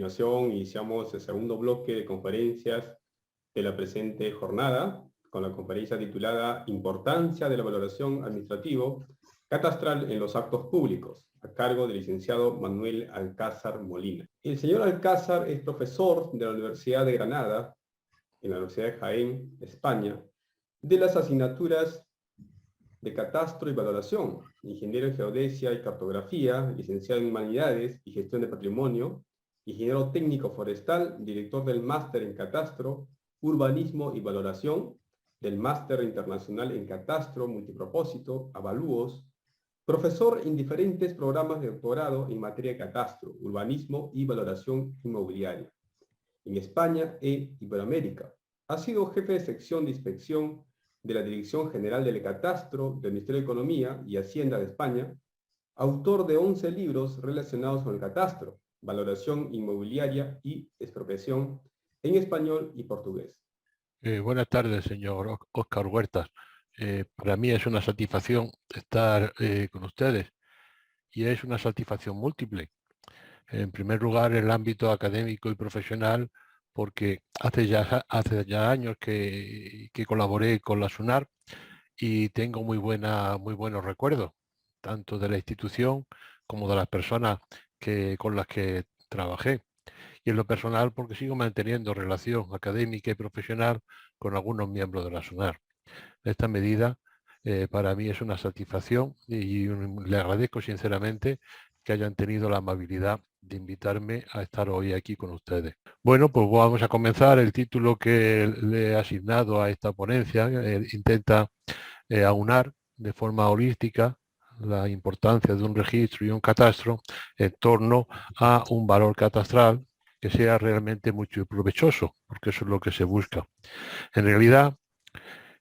continuación iniciamos el segundo bloque de conferencias de la presente jornada, con la conferencia titulada Importancia de la valoración administrativo catastral en los actos públicos, a cargo del licenciado Manuel Alcázar Molina. El señor Alcázar es profesor de la Universidad de Granada, en la Universidad de Jaén, España, de las asignaturas de Catastro y Valoración, ingeniero en Geodesia y Cartografía, licenciado en Humanidades y Gestión de Patrimonio, ingeniero técnico forestal, director del Máster en Catastro, Urbanismo y Valoración, del Máster Internacional en Catastro, Multipropósito, Avalúos, profesor en diferentes programas de doctorado en materia de catastro, urbanismo y valoración inmobiliaria, en España e Iberoamérica. Ha sido jefe de sección de inspección de la Dirección General del Catastro del Ministerio de Economía y Hacienda de España, autor de 11 libros relacionados con el catastro, valoración inmobiliaria y expropiación en español y portugués. Buenas tardes, señor Óscar Huertas. Para mí es una satisfacción estar con ustedes y es una satisfacción múltiple. En primer lugar, en el ámbito académico y profesional, porque hace ya años que colaboré con la SUNAR y tengo muy buenos recuerdos, tanto de la institución como de las personas con las que trabajé. Y en lo personal, porque sigo manteniendo relación académica y profesional con algunos miembros de la SUNAR. En esta medida, para mí es una satisfacción y le agradezco sinceramente que hayan tenido la amabilidad de invitarme a estar hoy aquí con ustedes. Bueno, pues vamos a comenzar. El título que le he asignado a esta ponencia intenta aunar de forma holística la importancia de un registro y un catastro en torno a un valor catastral que sea realmente mucho provechoso, porque eso es lo que se busca. En realidad,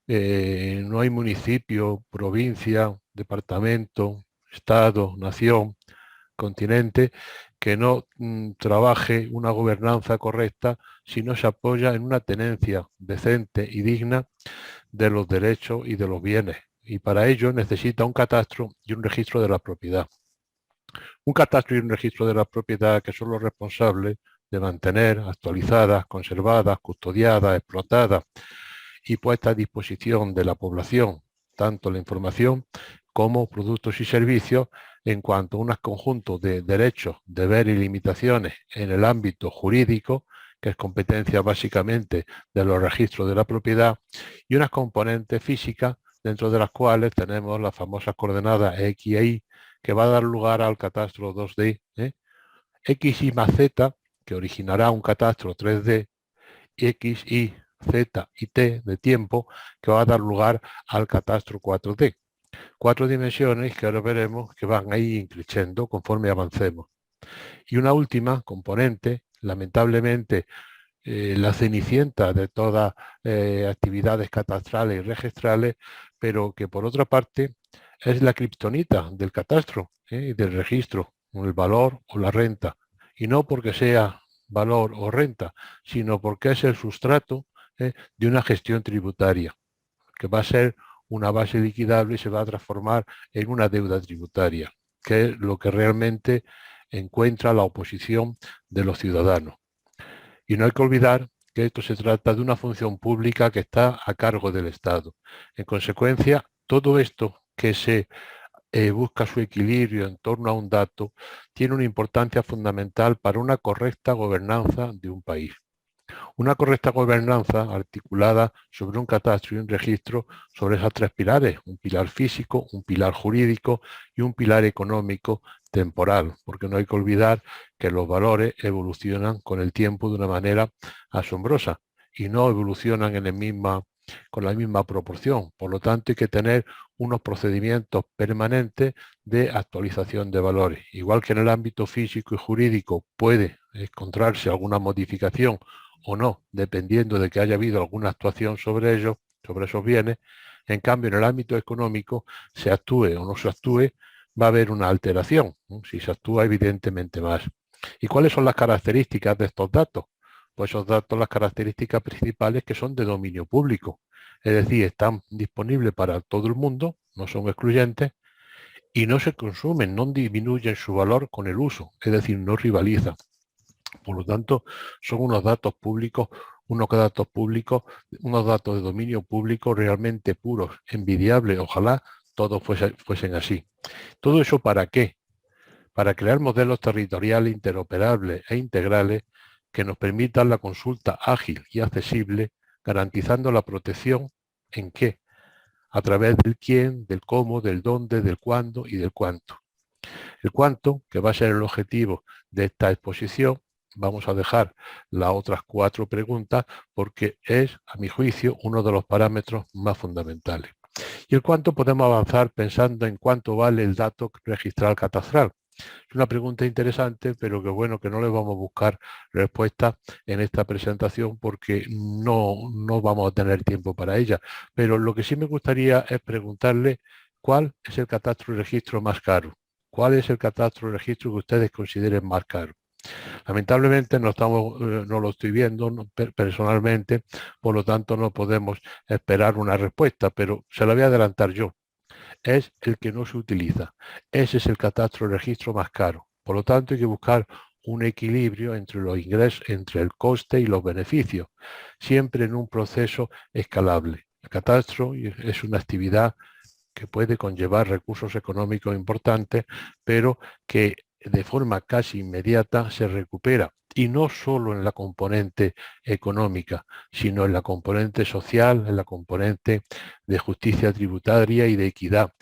no hay municipio, provincia, departamento, estado, nación, continente que no trabaje una gobernanza correcta si no se apoya en una tenencia decente y digna de los derechos y de los bienes. Y para ello necesita un catastro y un registro de la propiedad. Un catastro y un registro de la propiedad que son los responsables de mantener actualizadas, conservadas, custodiadas, explotadas y puesta a disposición de la población tanto la información como productos y servicios en cuanto a un conjunto de derechos, deberes y limitaciones en el ámbito jurídico, que es competencia básicamente de los registros de la propiedad, y unas componentes físicas dentro de las cuales tenemos las famosas coordenadas X e Y, que va a dar lugar al catastro 2D, X, Y más Z, que originará un catastro 3D, X, Y, Z y T de tiempo, que va a dar lugar al catastro 4D. 4 dimensiones que ahora veremos que van ahí increciendo conforme avancemos. Y una última componente, lamentablemente, la cenicienta de todas actividades catastrales y registrales, pero que por otra parte es la kriptonita del catastro y del registro, el valor o la renta. Y no porque sea valor o renta, sino porque es el sustrato de una gestión tributaria, que va a ser una base liquidable y se va a transformar en una deuda tributaria, que es lo que realmente encuentra la oposición de los ciudadanos. Y no hay que olvidar que esto se trata de una función pública que está a cargo del Estado. En consecuencia, todo esto que se busca su equilibrio en torno a un dato tiene una importancia fundamental para una correcta gobernanza de un país. Una correcta gobernanza articulada sobre un catastro y un registro sobre esas 3 pilares, un pilar físico, un pilar jurídico y un pilar económico temporal, porque no hay que olvidar que los valores evolucionan con el tiempo de una manera asombrosa y no evolucionan con la misma proporción. Por lo tanto, hay que tener unos procedimientos permanentes de actualización de valores. Igual que en el ámbito físico y jurídico puede encontrarse alguna modificación o no, dependiendo de que haya habido alguna actuación sobre ellos, sobre esos bienes. En cambio, en el ámbito económico, se actúe o no se actúe, va a haber una alteración. Si se actúa, evidentemente más. ¿Y cuáles son las características de estos datos? Pues esos datos, las características principales que son de dominio público. Es decir, están disponibles para todo el mundo, no son excluyentes, y no se consumen, no disminuyen su valor con el uso, es decir, no rivalizan. Por lo tanto, son unos datos públicos, unos datos de dominio público realmente puros, envidiables. Ojalá todos fuesen así. ¿Todo eso para qué? Para crear modelos territoriales interoperables e integrales que nos permitan la consulta ágil y accesible, garantizando la protección ¿en qué? A través del quién, del cómo, del dónde, del cuándo y del cuánto. El cuánto, que va a ser el objetivo de esta exposición, vamos a dejar las otras 4 preguntas porque es, a mi juicio, uno de los parámetros más fundamentales. Y el cuánto podemos avanzar pensando en cuánto vale el dato registral catastral. Es una pregunta interesante, pero que bueno, que no le vamos a buscar respuesta en esta presentación porque no vamos a tener tiempo para ella. Pero lo que sí me gustaría es preguntarle cuál es el catastro y registro más caro. ¿Cuál es el catastro y registro que ustedes consideren más caro? Lamentablemente no lo estoy viendo personalmente, por lo tanto no podemos esperar una respuesta, pero se la voy a adelantar yo. Es el que no se utiliza. Ese es el catastro y registro más caro. Por lo tanto, hay que buscar un equilibrio entre los ingresos, entre el coste y los beneficios, siempre en un proceso escalable. El catastro es una actividad que puede conllevar recursos económicos importantes, pero que de forma casi inmediata se recupera, y no solo en la componente económica, sino en la componente social, en la componente de justicia tributaria y de equidad.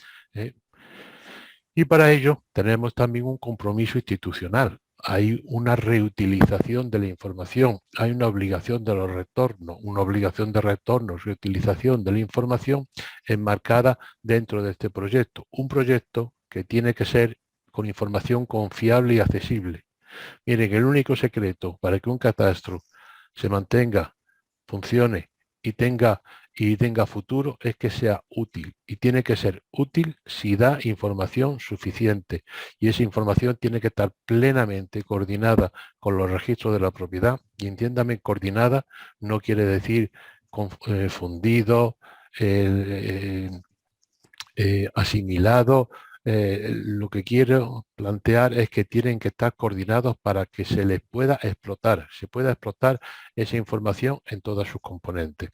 Y para ello tenemos también un compromiso institucional. Hay una reutilización de la información, hay una obligación de los retornos, reutilización de la información enmarcada dentro de este proyecto. Un proyecto que tiene que ser con información confiable y accesible. Miren, el único secreto para que un catastro se mantenga, funcione y tenga futuro es que sea útil, y tiene que ser útil si da información suficiente, y esa información tiene que estar plenamente coordinada con los registros de la propiedad, y entiéndame, coordinada no quiere decir fundido, asimilado. Lo que quiero plantear es que tienen que estar coordinados para que se les pueda explotar, esa información en todas sus componentes.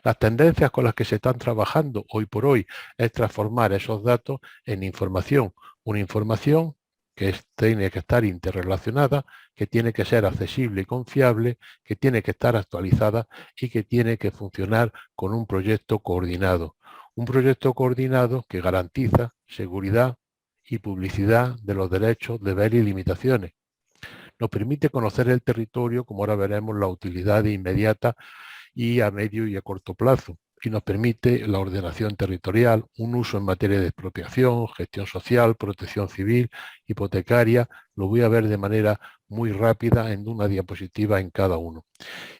Las tendencias con las que se están trabajando hoy por hoy es transformar esos datos en información, una información que tiene que estar interrelacionada, que tiene que ser accesible y confiable, que tiene que estar actualizada y que tiene que funcionar con un proyecto coordinado. Un proyecto coordinado que garantiza seguridad y publicidad de los derechos, deberes y limitaciones. Nos permite conocer el territorio, como ahora veremos, la utilidad inmediata y a medio y a corto plazo, y nos permite la ordenación territorial, un uso en materia de expropiación, gestión social, protección civil, hipotecaria. Lo voy a ver de manera muy rápida en una diapositiva en cada uno.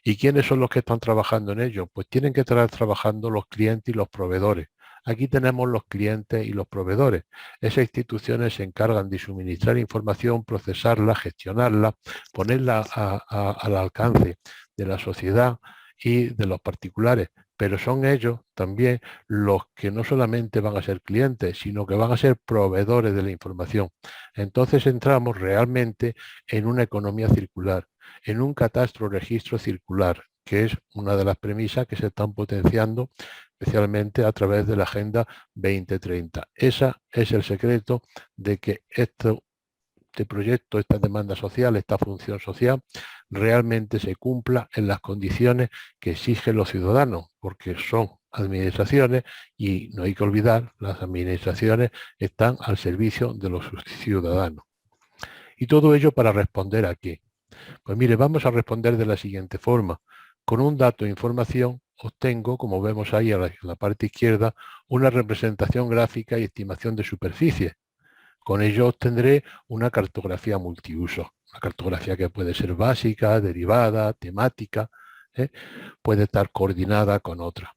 ¿Y quiénes son los que están trabajando en ello? Pues tienen que estar trabajando los clientes y los proveedores. Aquí tenemos los clientes y los proveedores. Esas instituciones se encargan de suministrar información, procesarla, gestionarla, ponerla al alcance de la sociedad y de los particulares, pero son ellos también los que no solamente van a ser clientes, sino que van a ser proveedores de la información. Entonces entramos realmente en una economía circular, en un catastro registro circular, que es una de las premisas que se están potenciando especialmente a través de la Agenda 2030. Ese es el secreto de que este proyecto, esta demanda social, esta función social, realmente se cumpla en las condiciones que exigen los ciudadanos, porque son administraciones y no hay que olvidar, las administraciones están al servicio de los ciudadanos. Y todo ello para responder a qué. Pues mire, vamos a responder de la siguiente forma. Con un dato e información obtengo, como vemos ahí en la parte izquierda, una representación gráfica y estimación de superficie. Con ello obtendré una cartografía multiuso, una cartografía que puede ser básica, derivada, temática, puede estar coordinada con otra.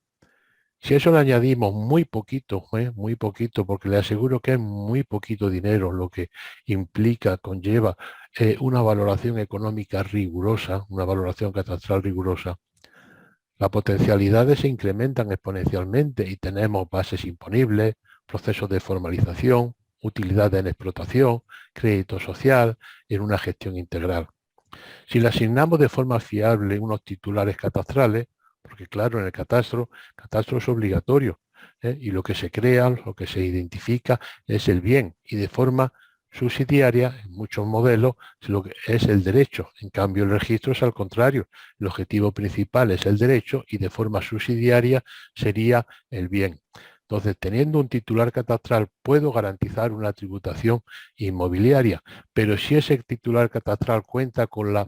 Si a eso le añadimos muy poquito, porque le aseguro que es muy poquito dinero lo que implica, conlleva una valoración económica rigurosa, una valoración catastral rigurosa, las potencialidades se incrementan exponencialmente y tenemos bases imponibles, procesos de formalización, utilidad en explotación, crédito social en una gestión integral. Si le asignamos de forma fiable unos titulares catastrales, porque claro, en el catastro es obligatorio, y lo que se crea, lo que se identifica es el bien, y de forma subsidiaria, en muchos modelos, lo que es el derecho. En cambio, el registro es al contrario. El objetivo principal es el derecho y de forma subsidiaria sería el bien. Entonces, teniendo un titular catastral, puedo garantizar una tributación inmobiliaria, pero si ese titular catastral cuenta con el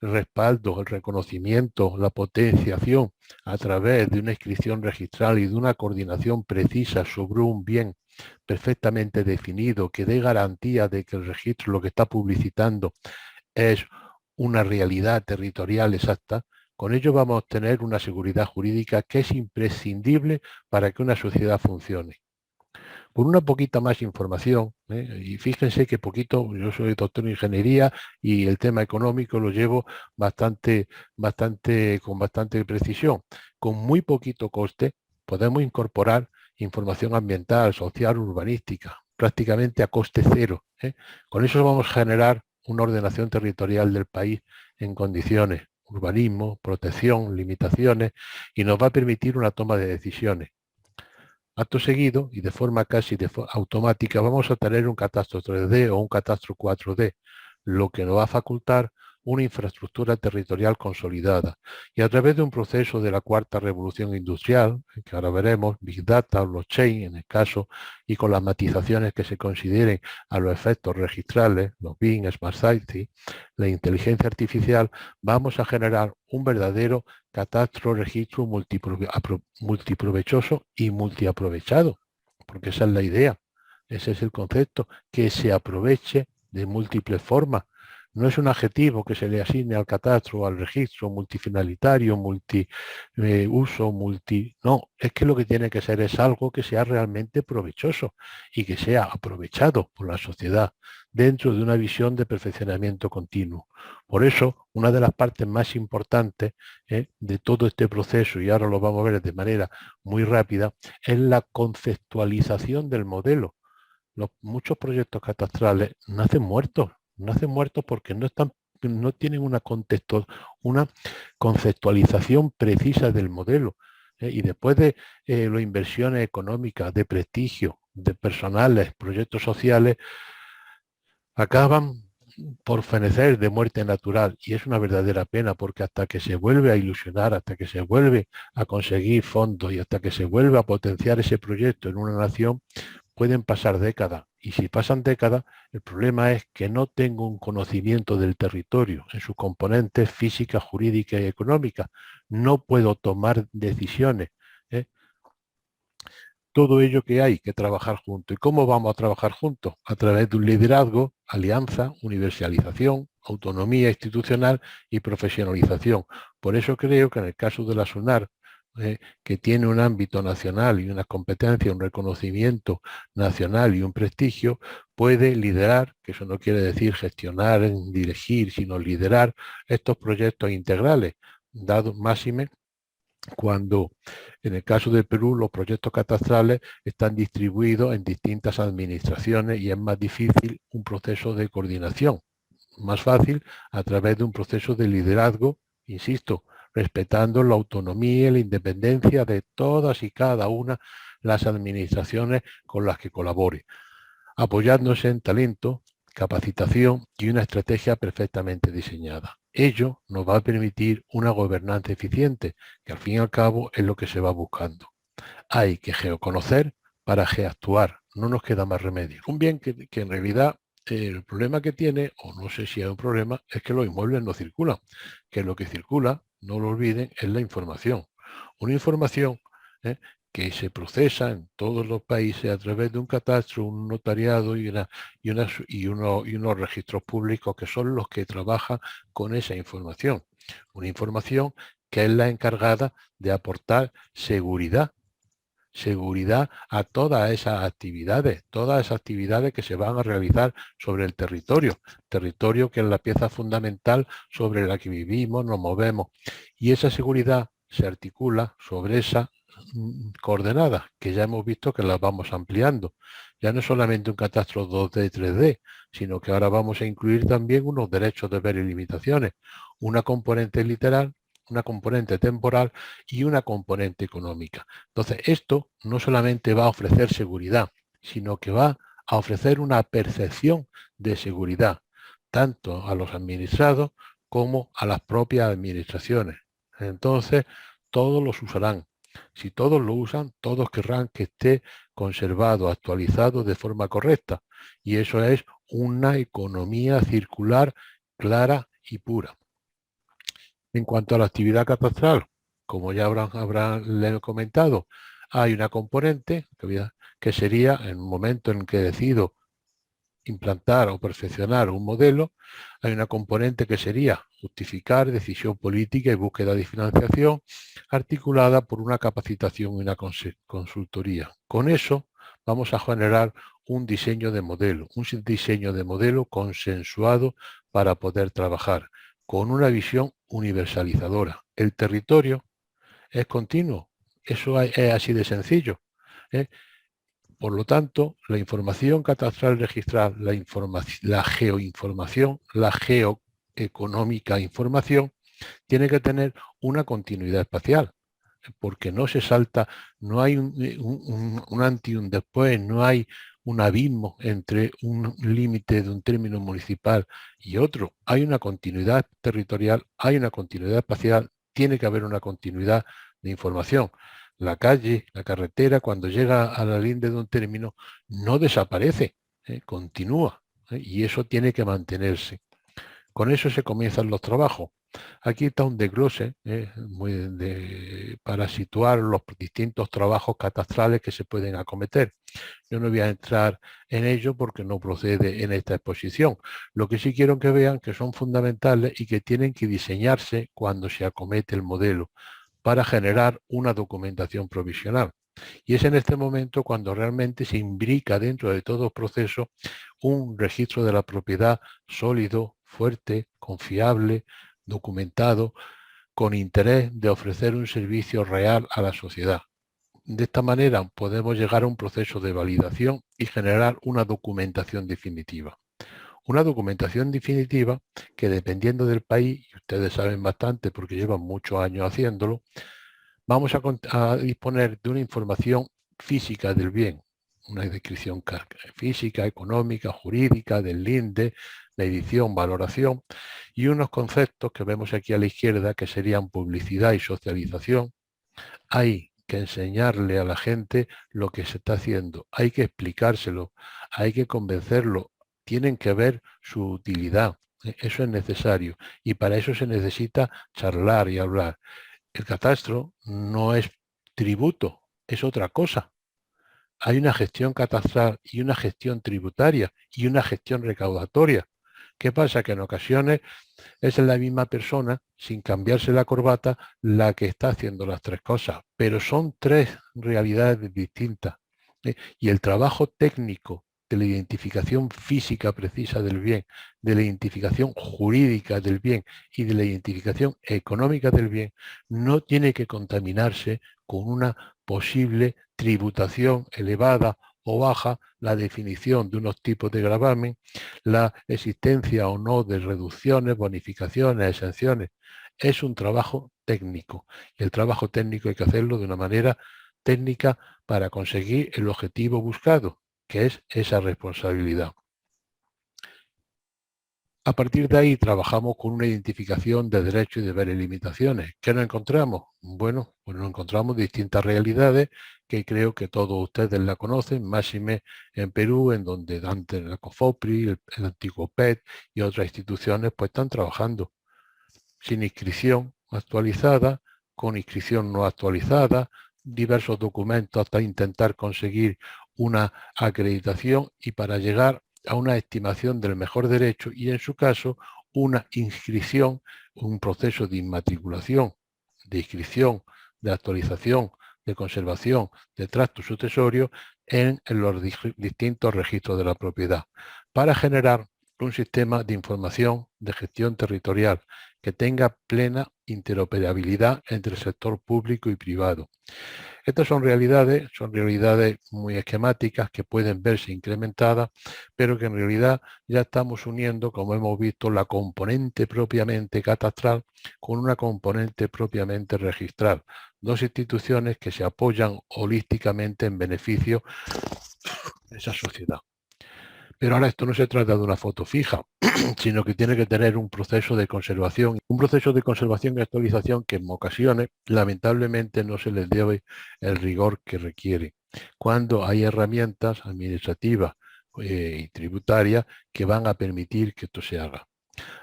respaldo, el reconocimiento, la potenciación a través de una inscripción registral y de una coordinación precisa sobre un bien perfectamente definido que dé garantía de que el registro lo que está publicitando es una realidad territorial exacta, con ello vamos a obtener una seguridad jurídica que es imprescindible para que una sociedad funcione. Con una poquita más información, y fíjense que poquito, yo soy doctor en ingeniería y el tema económico lo llevo con bastante precisión. Con muy poquito coste podemos incorporar información ambiental, social, urbanística, prácticamente a coste cero. Con eso vamos a generar una ordenación territorial del país en condiciones, urbanismo, protección, limitaciones, y nos va a permitir una toma de decisiones. Acto seguido, y de forma casi automática, vamos a tener un catastro 3D o un catastro 4D, lo que nos va a facultar una infraestructura territorial consolidada. Y a través de un proceso de la cuarta revolución industrial, que ahora veremos, Big Data, blockchain en el caso, y con las matizaciones que se consideren a los efectos registrales, los BIM, Smart City, la inteligencia artificial, vamos a generar un verdadero catastro, registro multiprovechoso y multiaprovechado, porque esa es la idea, ese es el concepto, que se aproveche de múltiples formas. No es un adjetivo que se le asigne al catastro o al registro multifinalitario, multiuso, No, es que lo que tiene que ser es algo que sea realmente provechoso y que sea aprovechado por la sociedad dentro de una visión de perfeccionamiento continuo. Por eso, una de las partes más importantes de todo este proceso, y ahora lo vamos a ver de manera muy rápida, es la conceptualización del modelo. Muchos proyectos catastrales nacen muertos porque no tienen una conceptualización precisa del modelo. Y después de las inversiones económicas, de prestigio, de personales, proyectos sociales, acaban por fenecer de muerte natural, y es una verdadera pena, porque hasta que se vuelve a ilusionar, hasta que se vuelve a conseguir fondos y hasta que se vuelve a potenciar ese proyecto en una nación, pueden pasar décadas. Y si pasan décadas, el problema es que no tengo un conocimiento del territorio en sus componentes físicas, jurídicas y económicas. No puedo tomar decisiones. Todo ello que hay que trabajar juntos. ¿Y cómo vamos a trabajar juntos? A través de un liderazgo, alianza, universalización, autonomía institucional y profesionalización. Por eso creo que en el caso de la SUNAR, que tiene un ámbito nacional y una competencia, un reconocimiento nacional y un prestigio, puede liderar, que eso no quiere decir gestionar, dirigir, sino liderar estos proyectos integrales, dado máxime cuando en el caso de Perú los proyectos catastrales están distribuidos en distintas administraciones y es más difícil un proceso de coordinación. Más fácil a través de un proceso de liderazgo, insisto, respetando la autonomía y la independencia de todas y cada una las administraciones con las que colabore, apoyándose en talento, capacitación y una estrategia perfectamente diseñada. Ello nos va a permitir una gobernanza eficiente, que al fin y al cabo es lo que se va buscando. Hay que geoconocer para geactuar, no nos queda más remedio. Un bien que en realidad el problema que tiene, o no sé si hay un problema, es que los inmuebles no circulan, que lo que circula, no lo olviden, es la información. Una información que se procesa en todos los países a través de un catastro, un notariado y unos registros públicos que son los que trabajan con esa información. Una información que es la encargada de aportar seguridad a todas esas actividades que se van a realizar sobre el territorio que es la pieza fundamental sobre la que vivimos, nos movemos, y esa seguridad se articula sobre esa coordenadas, que ya hemos visto que las vamos ampliando. Ya no es solamente un catastro 2D, 3D, sino que ahora vamos a incluir también unos derechos, deberes y limitaciones, una componente literal, una componente temporal y una componente económica. Entonces, esto no solamente va a ofrecer seguridad, sino que va a ofrecer una percepción de seguridad, tanto a los administrados como a las propias administraciones. Entonces, todos los usarán. Si todos lo usan, todos querrán que esté conservado, actualizado de forma correcta. Y eso es una economía circular clara y pura. En cuanto a la actividad catastral, como ya le comentado, hay una componente que sería en el momento en que decido implantar o perfeccionar un modelo, hay una componente que sería justificar decisión política y búsqueda de financiación articulada por una capacitación y una consultoría. Con eso vamos a generar un diseño de modelo consensuado para poder trabajar con una visión universalizadora. El territorio es continuo, eso es así de sencillo. Por lo tanto, la información catastral registral, la geoinformación, la geoeconómica información, tiene que tener una continuidad espacial, porque no se salta, no hay un antes y un después, no hay un abismo entre un límite de un término municipal y otro. Hay una continuidad territorial, hay una continuidad espacial, tiene que haber una continuidad de información. La calle, la carretera, cuando llega a la linde de un término, no desaparece, continúa, y eso tiene que mantenerse. Con eso se comienzan los trabajos. Aquí está un desglose para situar los distintos trabajos catastrales que se pueden acometer. Yo no voy a entrar en ello porque no procede en esta exposición. Lo que sí quiero que vean que son fundamentales y que tienen que diseñarse cuando se acomete el modelo para generar una documentación provisional. Y es en este momento cuando realmente se imbrica dentro de todo el proceso un registro de la propiedad sólido, fuerte, confiable, documentado, con interés de ofrecer un servicio real a la sociedad. De esta manera podemos llegar a un proceso de validación y generar una documentación definitiva. Una documentación definitiva que, dependiendo del país, y ustedes saben bastante porque llevan muchos años haciéndolo, vamos a disponer de una información física del bien, una descripción física, económica, jurídica, del linde, medición, valoración, y unos conceptos que vemos aquí a la izquierda que serían publicidad y socialización. Hay que enseñarle a la gente lo que se está haciendo, hay que explicárselo, hay que convencerlo, tienen que ver su utilidad, eso es necesario, y para eso se necesita charlar y hablar. El catastro no es tributo, es otra cosa. Hay una gestión catastral y una gestión tributaria y una gestión recaudatoria. ¿Qué pasa? Que en ocasiones es la misma persona, sin cambiarse la corbata, la que está haciendo las tres cosas. Pero son tres realidades distintas. Y el trabajo técnico de la identificación física precisa del bien, de la identificación jurídica del bien y de la identificación económica del bien, no tiene que contaminarse con una posible tributación elevada o baja, la definición de unos tipos de gravamen, la existencia o no de reducciones, bonificaciones, exenciones. Es un trabajo técnico y el trabajo técnico hay que hacerlo de una manera técnica para conseguir el objetivo buscado, que es esa responsabilidad. A partir de ahí trabajamos con una identificación de derechos y deberes y limitaciones. ¿Qué nos encontramos? Bueno, pues nos encontramos distintas realidades que creo que todos ustedes la conocen, máxime en Perú, en donde antes la COFOPRI, el antiguo PET y otras instituciones pues están trabajando sin inscripción actualizada, con inscripción no actualizada, diversos documentos hasta intentar conseguir una acreditación y para llegar a una estimación del mejor derecho y, en su caso, una inscripción, un proceso de inmatriculación, de inscripción, de actualización, de conservación, de tracto sucesorio en los distintos registros de la propiedad, para generar un sistema de información de gestión territorial que tenga plena interoperabilidad entre el sector público y privado. Estas son realidades muy esquemáticas que pueden verse incrementadas, pero que en realidad ya estamos uniendo, como hemos visto, la componente propiamente catastral con una componente propiamente registral. Dos instituciones que se apoyan holísticamente en beneficio de esa sociedad. Pero ahora esto no se trata de una foto fija, sino que tiene que tener un proceso de conservación y actualización que en ocasiones, lamentablemente, no se les debe el rigor que requiere. Cuando hay herramientas administrativas y tributarias que van a permitir que esto se haga.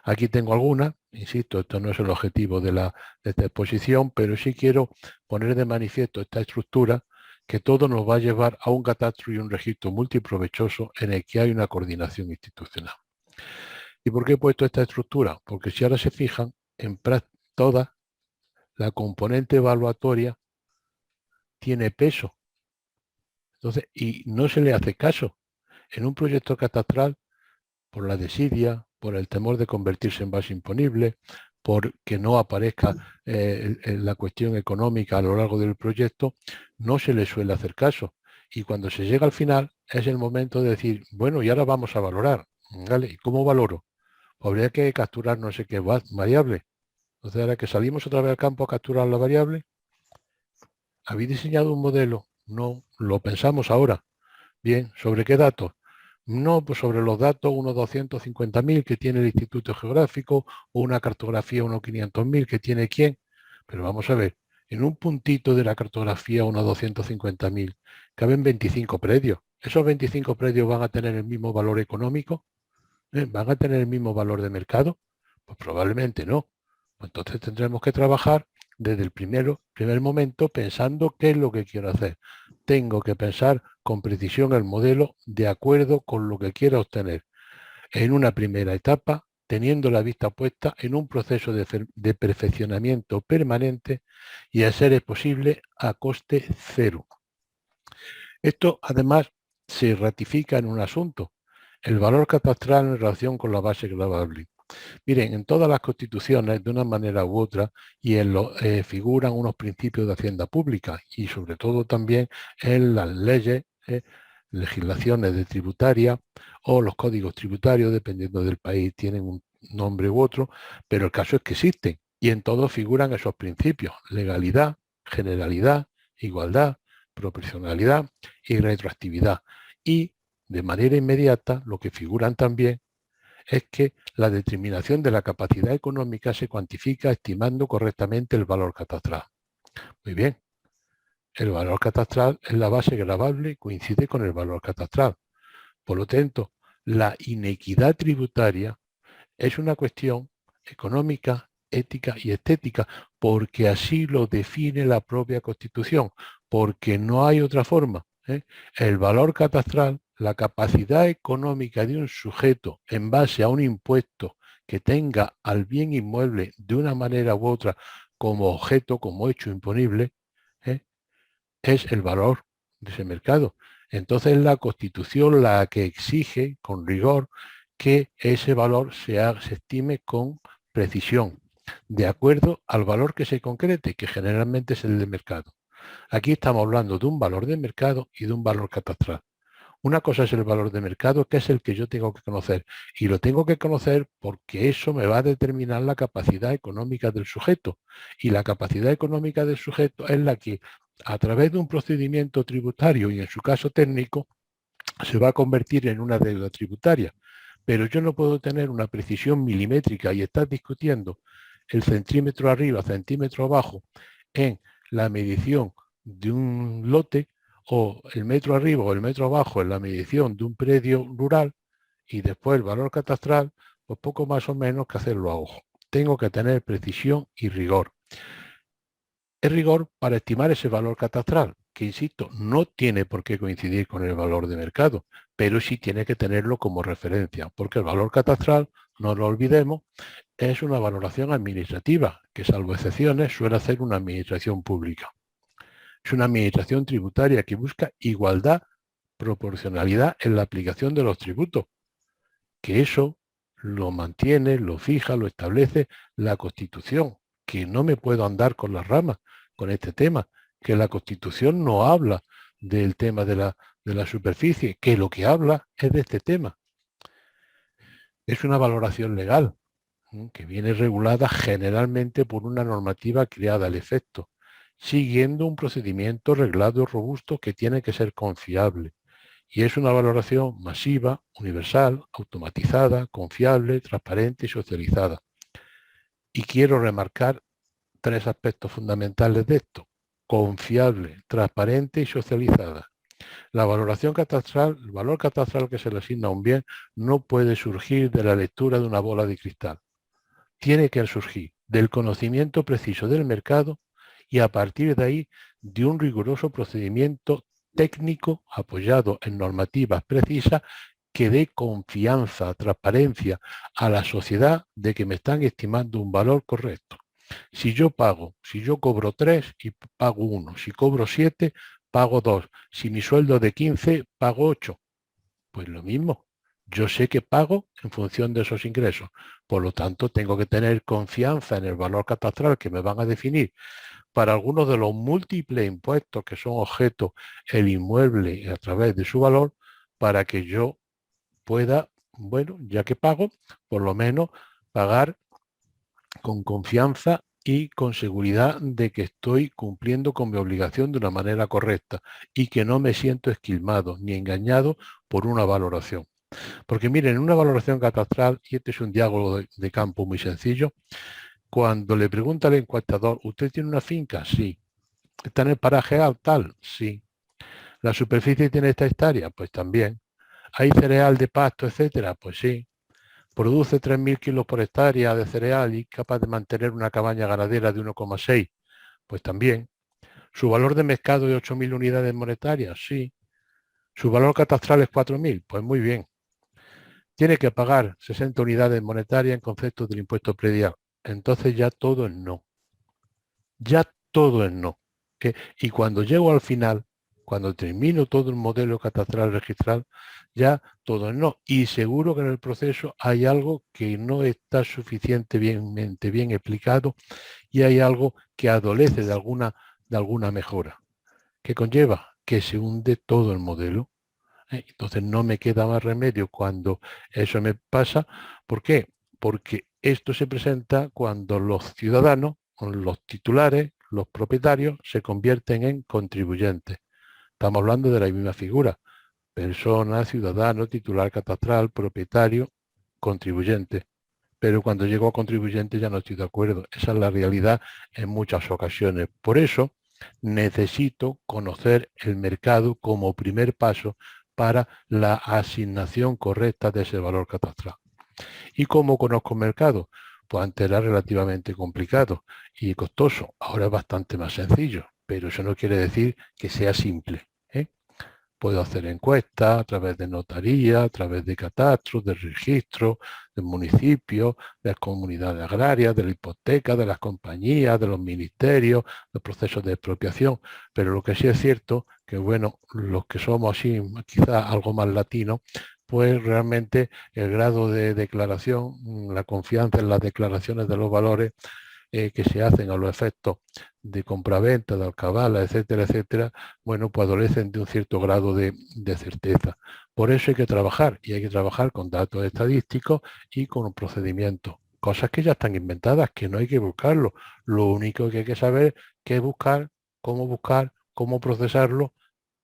Aquí tengo algunas, insisto, esto no es el objetivo de esta exposición, pero sí quiero poner de manifiesto esta estructura que todo nos va a llevar a un catastro y un registro multiprovechoso en el que hay una coordinación institucional. ¿Y por qué he puesto esta estructura? Porque si ahora se fijan, en toda la componente evaluatoria tiene peso. Entonces, y no se le hace caso. En un proyecto catastral, por la desidia, por el temor de convertirse en base imponible, porque no aparezca la cuestión económica a lo largo del proyecto, no se le suele hacer caso. Y cuando se llega al final, es el momento de decir, bueno, y ahora vamos a valorar. ¿Vale? ¿Y cómo valoro? Habría que capturar no sé qué variable. Entonces, ahora que salimos otra vez al campo a capturar la variable, ¿habéis diseñado un modelo? No, lo pensamos ahora. Bien, ¿sobre qué datos? No, pues sobre los datos, unos 250.000 que tiene el Instituto Geográfico, o una cartografía, unos 500.000 que tiene quién. Pero vamos a ver, en un puntito de la cartografía, unos 250.000, caben 25 predios. ¿Esos 25 predios van a tener el mismo valor económico? ¿Van a tener el mismo valor de mercado? Pues probablemente no. Entonces tendremos que trabajar desde el primer momento pensando qué es lo que quiero hacer. Tengo que pensar con precisión el modelo de acuerdo con lo que quiero obtener. En una primera etapa, teniendo la vista puesta en un proceso de perfeccionamiento permanente y a ser posible a coste cero. Esto además se ratifica en un asunto, el valor catastral en relación con la base gravable. Miren, en todas las constituciones, de una manera u otra, figuran unos principios de hacienda pública y sobre todo también en las leyes, legislaciones de tributaria o los códigos tributarios, dependiendo del país, tienen un nombre u otro, pero el caso es que existen y en todos figuran esos principios: legalidad, generalidad, igualdad, proporcionalidad y retroactividad. Y de manera inmediata lo que figuran también es que la determinación de la capacidad económica se cuantifica estimando correctamente el valor catastral. Muy bien, el valor catastral es la base gravable y coincide con el valor catastral. Por lo tanto, la inequidad tributaria es una cuestión económica, ética y estética, porque así lo define la propia Constitución, porque no hay otra forma. El valor catastral, la capacidad económica de un sujeto en base a un impuesto que tenga al bien inmueble de una manera u otra como objeto, como hecho imponible, es el valor de ese mercado. Entonces la Constitución la que exige con rigor que ese valor se estime con precisión, de acuerdo al valor que se concrete, que generalmente es el de mercado. Aquí estamos hablando de un valor de mercado y de un valor catastral. Una cosa es el valor de mercado, que es el que yo tengo que conocer, y lo tengo que conocer porque eso me va a determinar la capacidad económica del sujeto, y la capacidad económica del sujeto es la que, a través de un procedimiento tributario y en su caso técnico, se va a convertir en una deuda tributaria. Pero yo no puedo tener una precisión milimétrica y estar discutiendo el centímetro arriba, centímetro abajo en la medición de un lote, o el metro arriba o el metro abajo en la medición de un predio rural, y después el valor catastral, pues poco más o menos que hacerlo a ojo. Tengo que tener precisión y rigor. Es rigor para estimar ese valor catastral, que insisto, no tiene por qué coincidir con el valor de mercado, pero sí tiene que tenerlo como referencia, porque el valor catastral, no lo olvidemos, es una valoración administrativa, que salvo excepciones suele hacer una administración pública. Es una administración tributaria que busca igualdad, proporcionalidad en la aplicación de los tributos, que eso lo mantiene, lo fija, lo establece la Constitución, que no me puedo andar con las ramas con este tema, que la Constitución no habla del tema de la superficie, que lo que habla es de este tema. Es una valoración legal que viene regulada generalmente por una normativa creada al efecto, siguiendo un procedimiento reglado y robusto que tiene que ser confiable. Y es una valoración masiva, universal, automatizada, confiable, transparente y socializada. Y quiero remarcar 3 aspectos fundamentales de esto: confiable, transparente y socializada. La valoración catastral, el valor catastral que se le asigna a un bien, no puede surgir de la lectura de una bola de cristal. Tiene que surgir del conocimiento preciso del mercado y a partir de ahí de un riguroso procedimiento técnico apoyado en normativas precisas que dé confianza, transparencia a la sociedad de que me están estimando un valor correcto. Si yo cobro 3 y pago 1, si cobro 7, pago 2, si mi sueldo es de 15, pago 8. Pues lo mismo, yo sé que pago en función de esos ingresos. Por lo tanto, tengo que tener confianza en el valor catastral que me van a definir para algunos de los múltiples impuestos que son objeto el inmueble a través de su valor, para que yo pueda, bueno, ya que pago, por lo menos pagar con confianza y con seguridad de que estoy cumpliendo con mi obligación de una manera correcta y que no me siento esquilmado ni engañado por una valoración. Porque miren, en una valoración catastral, y este es un diálogo de campo muy sencillo, cuando le pregunta al encuestador, ¿usted tiene una finca? Sí. ¿Está en el paraje tal? Sí. ¿La superficie tiene esta hectárea? Pues también. ¿Hay cereal de pasto, etcétera? Pues sí. ¿Produce 3.000 kilos por hectárea de cereal y capaz de mantener una cabaña ganadera de 1,6? Pues también. ¿Su valor de mercado es 8.000 unidades monetarias? Sí. ¿Su valor catastral es 4.000? Pues muy bien. Tiene que pagar 60 unidades monetarias en concepto del impuesto predial. Entonces ya todo es no. Ya todo es no. Y cuando llego al final, cuando termino todo el modelo catastral registral, ya todo es no. Y seguro que en el proceso hay algo que no está suficientemente bien explicado y hay algo que adolece de alguna mejora. ¿Qué conlleva? Que se hunde todo el modelo. Entonces no me queda más remedio cuando eso me pasa. ¿Por qué? Porque esto se presenta cuando los ciudadanos, los titulares, los propietarios, se convierten en contribuyentes. Estamos hablando de la misma figura: persona, ciudadano, titular catastral, propietario, contribuyente. Pero cuando llego a contribuyente ya no estoy de acuerdo. Esa es la realidad en muchas ocasiones. Por eso necesito conocer el mercado como primer paso para la asignación correcta de ese valor catastral. ¿Y cómo conozco el mercado? Pues antes era relativamente complicado y costoso. Ahora es bastante más sencillo, pero eso no quiere decir que sea simple. Puedo hacer encuestas a través de notaría, a través de catastros, de registros, del municipio, de las comunidades agrarias, de la hipoteca, de las compañías, de los ministerios, de procesos de expropiación. Pero lo que sí es cierto, que bueno, los que somos así, quizá algo más latinos, pues realmente el grado de declaración, la confianza en las declaraciones de los valores que se hacen a los efectos de compraventa, de alcabala, etcétera, etcétera, bueno, pues adolecen de un cierto grado de certeza. Por eso hay que trabajar, y hay que trabajar con datos estadísticos y con un procedimiento. Cosas que ya están inventadas, que no hay que buscarlo. Lo único que hay que saber es qué buscar, cómo procesarlo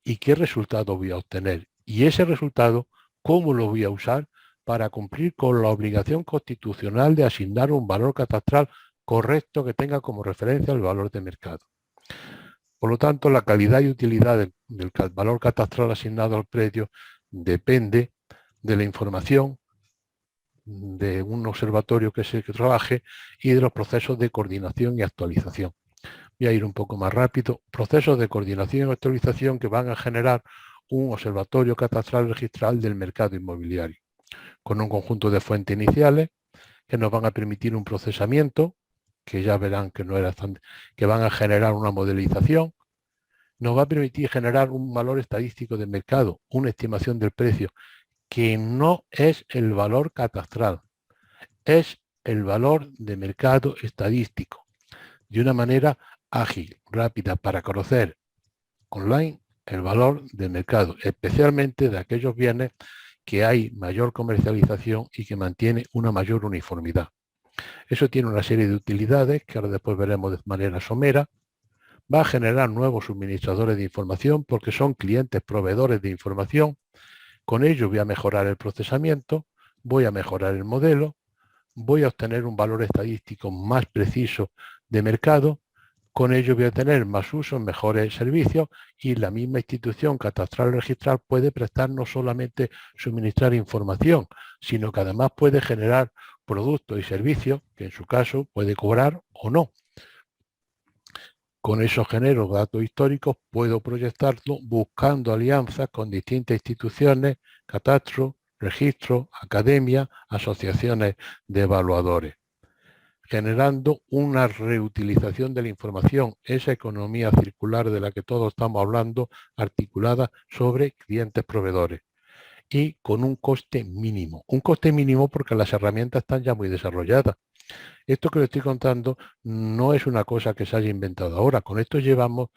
y qué resultado voy a obtener. Y ese resultado, cómo lo voy a usar para cumplir con la obligación constitucional de asignar un valor catastral correcto que tenga como referencia el valor de mercado. Por lo tanto, la calidad y utilidad del valor catastral asignado al predio depende de la información de un observatorio que trabaje y de los procesos de coordinación y actualización. Voy a ir un poco más rápido. Procesos de coordinación y actualización que van a generar un observatorio catastral registral del mercado inmobiliario, con un conjunto de fuentes iniciales que nos van a permitir un procesamiento, que ya verán que no era tan, que van a generar una modelización, nos va a permitir generar un valor estadístico de mercado, una estimación del precio, que no es el valor catastral, es el valor de mercado estadístico, de una manera ágil, rápida para conocer online el valor del mercado, especialmente de aquellos bienes que hay mayor comercialización y que mantiene una mayor uniformidad. Eso tiene una serie de utilidades que ahora después veremos de manera somera. Va a generar nuevos suministradores de información porque son clientes proveedores de información. Con ello voy a mejorar el procesamiento, voy a mejorar el modelo, voy a obtener un valor estadístico más preciso de mercado. Con ello voy a tener más usos, mejores servicios y la misma institución catastral registral puede prestar no solamente suministrar información, sino que además puede generar productos y servicios que en su caso puede cobrar o no. Con esos genero datos históricos puedo proyectarlo buscando alianzas con distintas instituciones, catastro, registro, academia, asociaciones de evaluadores, generando una reutilización de la información, esa economía circular de la que todos estamos hablando, articulada sobre clientes proveedores y con un coste mínimo. Un coste mínimo porque las herramientas están ya muy desarrolladas. Esto que le estoy contando no es una cosa que se haya inventado ahora. Con esto llevan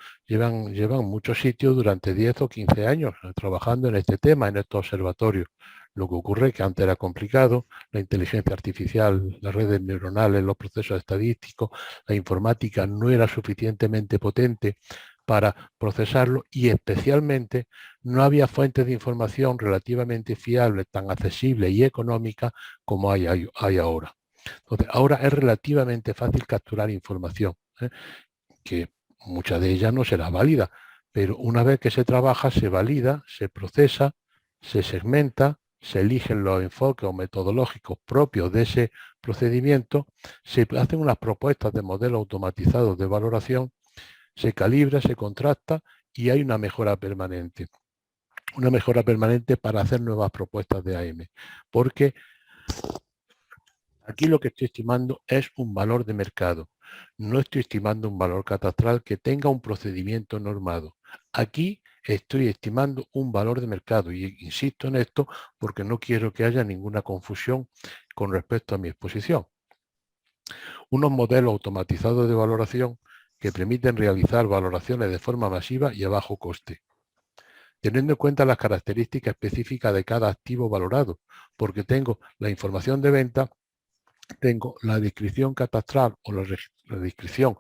muchos sitios durante 10 o 15 años trabajando en este tema, en estos observatorios. Lo que ocurre es que antes era complicado, la inteligencia artificial, las redes neuronales, los procesos estadísticos, la informática no era suficientemente potente para procesarlo y especialmente no había fuentes de información relativamente fiables, tan accesibles y económicas como hay ahora. Entonces, ahora es relativamente fácil capturar información, que mucha de ella no será válida, pero una vez que se trabaja, se valida, se procesa, se segmenta, se eligen los enfoques o metodológicos propios de ese procedimiento, se hacen unas propuestas de modelos automatizados de valoración, se calibra, se contrasta y hay una mejora permanente. Una mejora permanente para hacer nuevas propuestas de AM, porque aquí lo que estoy estimando es un valor de mercado. No estoy estimando un valor catastral que tenga un procedimiento normado. Aquí estoy estimando un valor de mercado y insisto en esto porque no quiero que haya ninguna confusión con respecto a mi exposición. Unos modelos automatizados de valoración que permiten realizar valoraciones de forma masiva y a bajo coste, teniendo en cuenta las características específicas de cada activo valorado, porque tengo la información de venta, tengo la descripción catastral o la descripción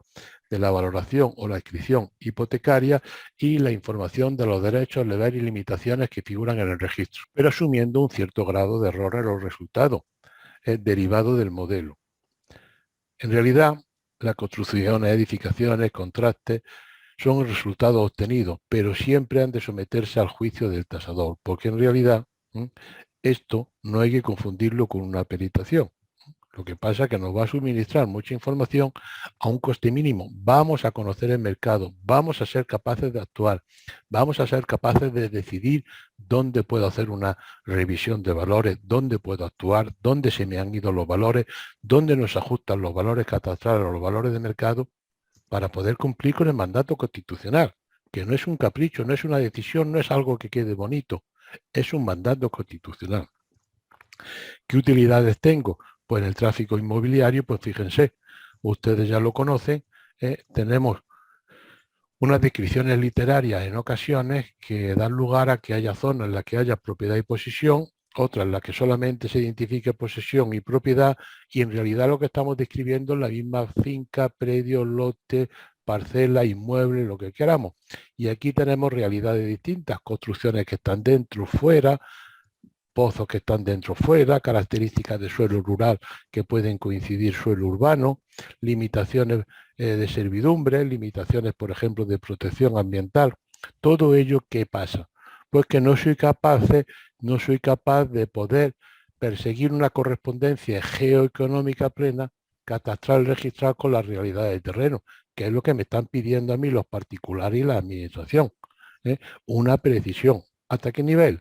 de la valoración o la inscripción hipotecaria y la información de los derechos, deberes y limitaciones que figuran en el registro, pero asumiendo un cierto grado de error en los resultados derivado del modelo. En realidad, las construcciones, edificaciones, contrastes son el resultado obtenido, pero siempre han de someterse al juicio del tasador, porque en realidad esto no hay que confundirlo con una peritación. Lo que pasa es que nos va a suministrar mucha información a un coste mínimo. Vamos a conocer el mercado, vamos a ser capaces de actuar, vamos a ser capaces de decidir dónde puedo hacer una revisión de valores, dónde puedo actuar, dónde se me han ido los valores, dónde nos ajustan los valores catastrales o los valores de mercado para poder cumplir con el mandato constitucional, que no es un capricho, no es una decisión, no es algo que quede bonito, es un mandato constitucional. ¿Qué utilidades tengo? Pues en el tráfico inmobiliario, pues fíjense, ustedes ya lo conocen, tenemos unas descripciones literarias en ocasiones que dan lugar a que haya zonas en las que haya propiedad y posesión, otras en las que solamente se identifique posesión y propiedad, y en realidad lo que estamos describiendo es la misma finca, predio, lote, parcela, inmueble, lo que queramos. Y aquí tenemos realidades distintas, construcciones que están dentro, fuera, pozos que están dentro fuera, características de suelo rural que pueden coincidir suelo urbano, limitaciones de servidumbre, limitaciones, por ejemplo, de protección ambiental. Todo ello, ¿qué pasa? Pues que no soy capaz de poder perseguir una correspondencia geoeconómica plena, catastral registral con la realidad del terreno, que es lo que me están pidiendo a mí los particulares y la administración. Una precisión. ¿Hasta qué nivel?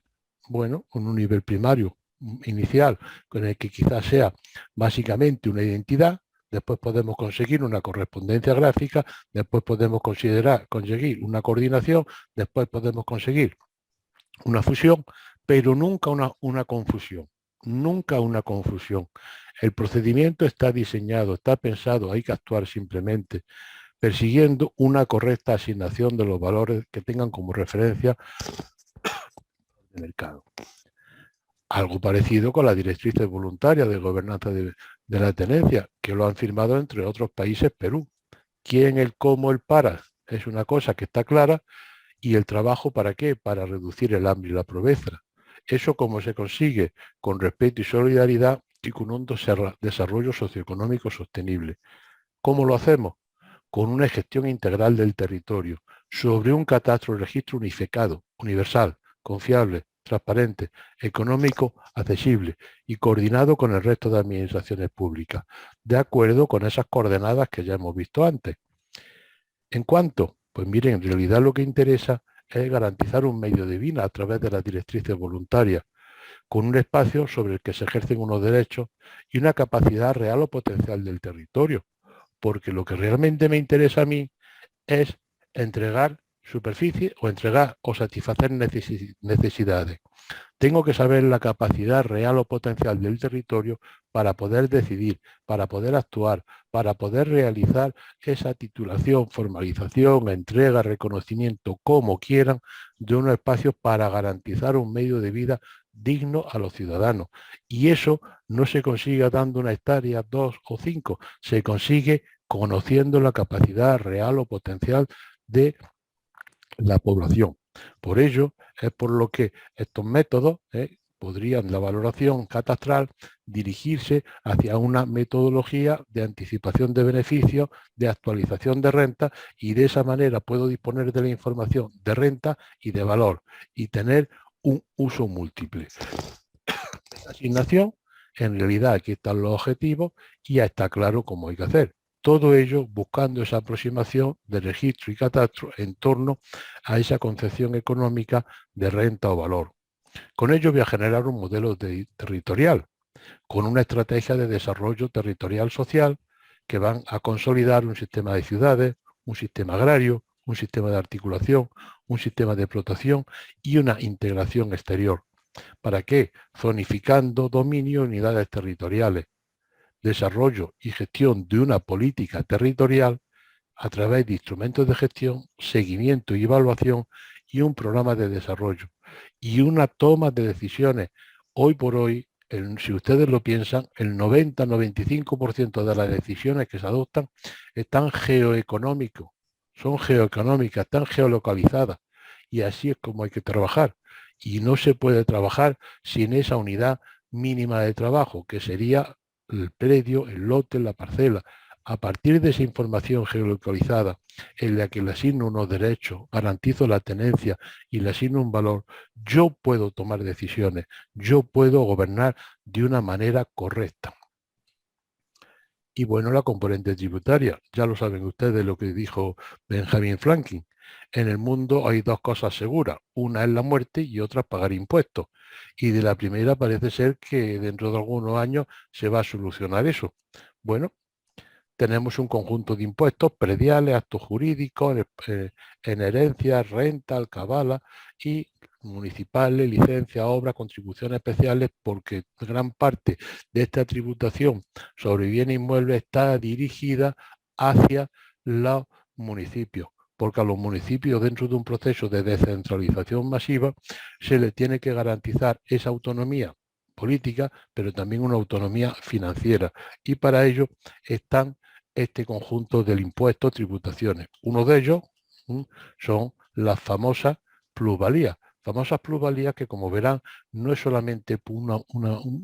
Bueno, con un nivel primario inicial, con el que quizás sea básicamente una identidad, después podemos conseguir una correspondencia gráfica, después podemos conseguir una coordinación, después podemos conseguir una fusión, pero nunca una confusión, nunca una confusión. El procedimiento está diseñado, está pensado, hay que actuar simplemente, persiguiendo una correcta asignación de los valores que tengan como referencia el mercado. Algo parecido con las directrices voluntarias de gobernanza de la tenencia, que lo han firmado entre otros países Perú. ¿Quién, el cómo, el para? Es una cosa que está clara. ¿Y el trabajo para qué? Para reducir el hambre y la pobreza. ¿Eso cómo se consigue? Con respeto y solidaridad y con un desarrollo socioeconómico sostenible. ¿Cómo lo hacemos? Con una gestión integral del territorio, sobre un catastro registro unificado, universal, confiable, transparente, económico, accesible y coordinado con el resto de administraciones públicas, de acuerdo con esas coordenadas que ya hemos visto antes. ¿En cuánto? Pues miren, en realidad lo que interesa es garantizar un medio de vida a través de las directrices voluntarias, con un espacio sobre el que se ejercen unos derechos y una capacidad real o potencial del territorio. Porque lo que realmente me interesa a mí es entregar superficie o entregar o satisfacer necesidades. Tengo que saber la capacidad real o potencial del territorio para poder decidir, para poder actuar, para poder realizar esa titulación, formalización, entrega, reconocimiento, como quieran, de unos espacios para garantizar un medio de vida digno a los ciudadanos. Y eso no se consigue dando una hectárea, 2 o 5, se consigue conociendo la capacidad real o potencial de la población. Por ello, es por lo que estos métodos podrían, la valoración catastral, dirigirse hacia una metodología de anticipación de beneficios, de actualización de renta, y de esa manera puedo disponer de la información de renta y de valor y tener un uso múltiple. Esta asignación, en realidad aquí están los objetivos y ya está claro cómo hay que hacer. Todo ello buscando esa aproximación de registro y catastro en torno a esa concepción económica de renta o valor. Con ello voy a generar un modelo territorial, con una estrategia de desarrollo territorial social que van a consolidar un sistema de ciudades, un sistema agrario, un sistema de articulación, un sistema de explotación y una integración exterior. ¿Para qué? Zonificando dominio y unidades territoriales, desarrollo y gestión de una política territorial a través de instrumentos de gestión, seguimiento y evaluación y un programa de desarrollo y una toma de decisiones. Hoy por hoy, si ustedes lo piensan, el 90-95% de las decisiones que se adoptan están geoeconómicas, son geoeconómicas, están geolocalizadas, y así es como hay que trabajar. Y no se puede trabajar sin esa unidad mínima de trabajo, que sería el predio, el lote, la parcela. A partir de esa información geolocalizada, en la que le asigno unos derechos, garantizo la tenencia y le asigno un valor, yo puedo tomar decisiones, yo puedo gobernar de una manera correcta. Y bueno, la componente tributaria, ya lo saben ustedes lo que dijo Benjamin Franklin. En el mundo hay dos cosas seguras, una es la muerte y otra es pagar impuestos. Y de la primera parece ser que dentro de algunos años se va a solucionar eso. Bueno, tenemos un conjunto de impuestos prediales, actos jurídicos, en herencia, renta, alcabala y municipales, licencias, obras, contribuciones especiales, porque gran parte de esta tributación sobre bienes inmuebles está dirigida hacia los municipios, porque a los municipios, dentro de un proceso de descentralización masiva, se les tiene que garantizar esa autonomía política, pero también una autonomía financiera, y para ello están este conjunto del impuesto, tributaciones. Uno de ellos son las famosas plusvalías. Famosas plusvalías que, como verán, no es solamente un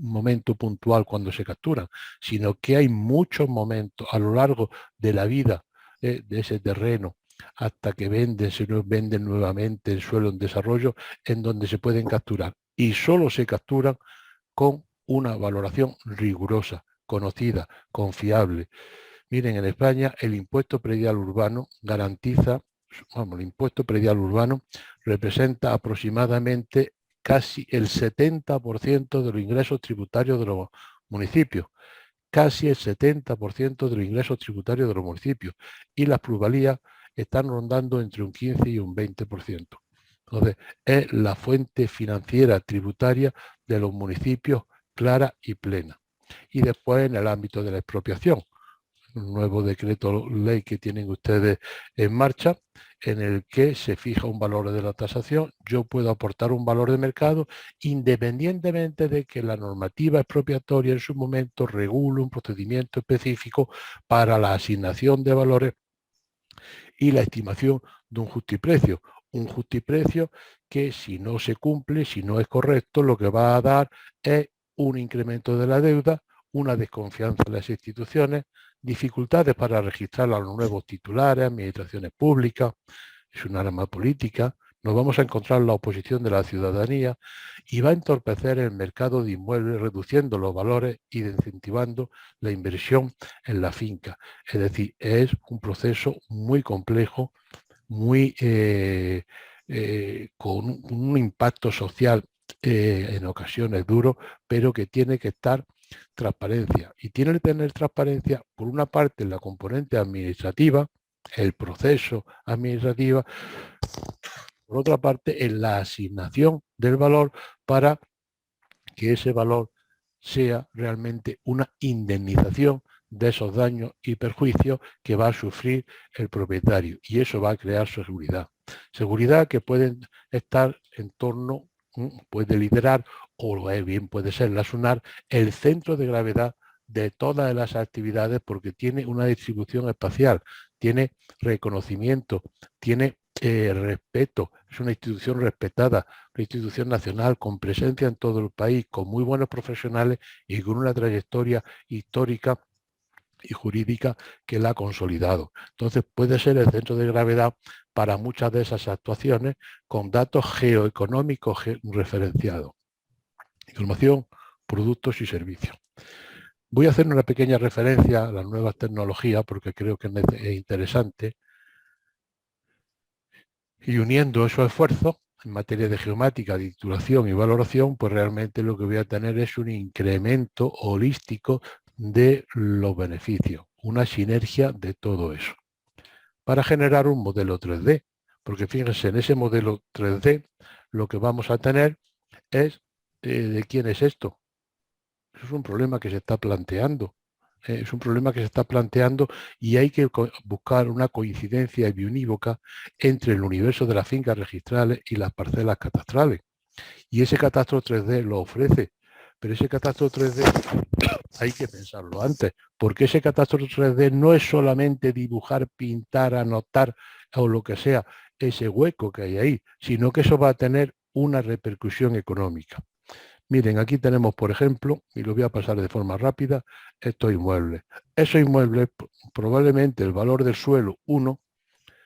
momento puntual cuando se capturan, sino que hay muchos momentos a lo largo de la vida de ese terreno, hasta que se venden nuevamente el suelo en desarrollo, en donde se pueden capturar. Y solo se capturan con una valoración rigurosa, conocida, confiable. Miren, en España el impuesto predial urbano garantiza, el impuesto predial urbano representa aproximadamente casi el 70% de los ingresos tributarios de los municipios, casi el 70% de los ingresos tributarios de los municipios, y las plusvalías están rondando entre un 15 y un 20%. Entonces, es la fuente financiera tributaria de los municipios clara y plena. Y después, en el ámbito de la expropiación, un nuevo decreto ley que tienen ustedes en marcha, en el que se fija un valor de la tasación. Yo puedo aportar un valor de mercado independientemente de que la normativa expropiatoria en su momento regule un procedimiento específico para la asignación de valores y la estimación de un justiprecio. Un justiprecio que, si no se cumple, si no es correcto, lo que va a dar es un incremento de la deuda, una desconfianza en las instituciones, dificultades para registrar a los nuevos titulares, administraciones públicas, es un arma política, nos vamos a encontrar la oposición de la ciudadanía y va a entorpecer el mercado de inmuebles, reduciendo los valores y incentivando la inversión en la finca. Es decir, es un proceso muy complejo, muy con un impacto social en ocasiones duro, pero que tiene que estar transparencia. Y tiene que tener transparencia, por una parte, en la componente administrativa, el proceso administrativo, por otra parte, en la asignación del valor para que ese valor sea realmente una indemnización de esos daños y perjuicios que va a sufrir el propietario. Y eso va a crear seguridad. Seguridad que puede estar en torno, puede liderar, o bien puede ser la SUNAR, el centro de gravedad de todas las actividades, porque tiene una distribución espacial, tiene reconocimiento, tiene respeto, es una institución respetada, una institución nacional con presencia en todo el país, con muy buenos profesionales y con una trayectoria histórica y jurídica que la ha consolidado. Entonces puede ser el centro de gravedad para muchas de esas actuaciones con datos geoeconómicos referenciados. Información, productos y servicios. Voy a hacer una pequeña referencia a las nuevas tecnologías porque creo que es interesante. Y uniendo esos esfuerzos en materia de geomática, de titulación y valoración, pues realmente lo que voy a tener es un incremento holístico de los beneficios, una sinergia de todo eso, para generar un modelo 3D. Porque fíjense, en ese modelo 3D lo que vamos a tener es ¿de quién es esto? Eso es un problema que se está planteando. Es un problema que se está planteando y hay que buscar una coincidencia biunívoca entre el universo de las fincas registrales y las parcelas catastrales. Y ese catastro 3D lo ofrece, pero ese catastro 3D hay que pensarlo antes, porque ese catastro 3D no es solamente dibujar, pintar, anotar o lo que sea, ese hueco que hay ahí, sino que eso va a tener una repercusión económica. Miren, aquí tenemos, por ejemplo, y lo voy a pasar de forma rápida, estos inmuebles. Esos inmuebles, probablemente el valor del suelo 1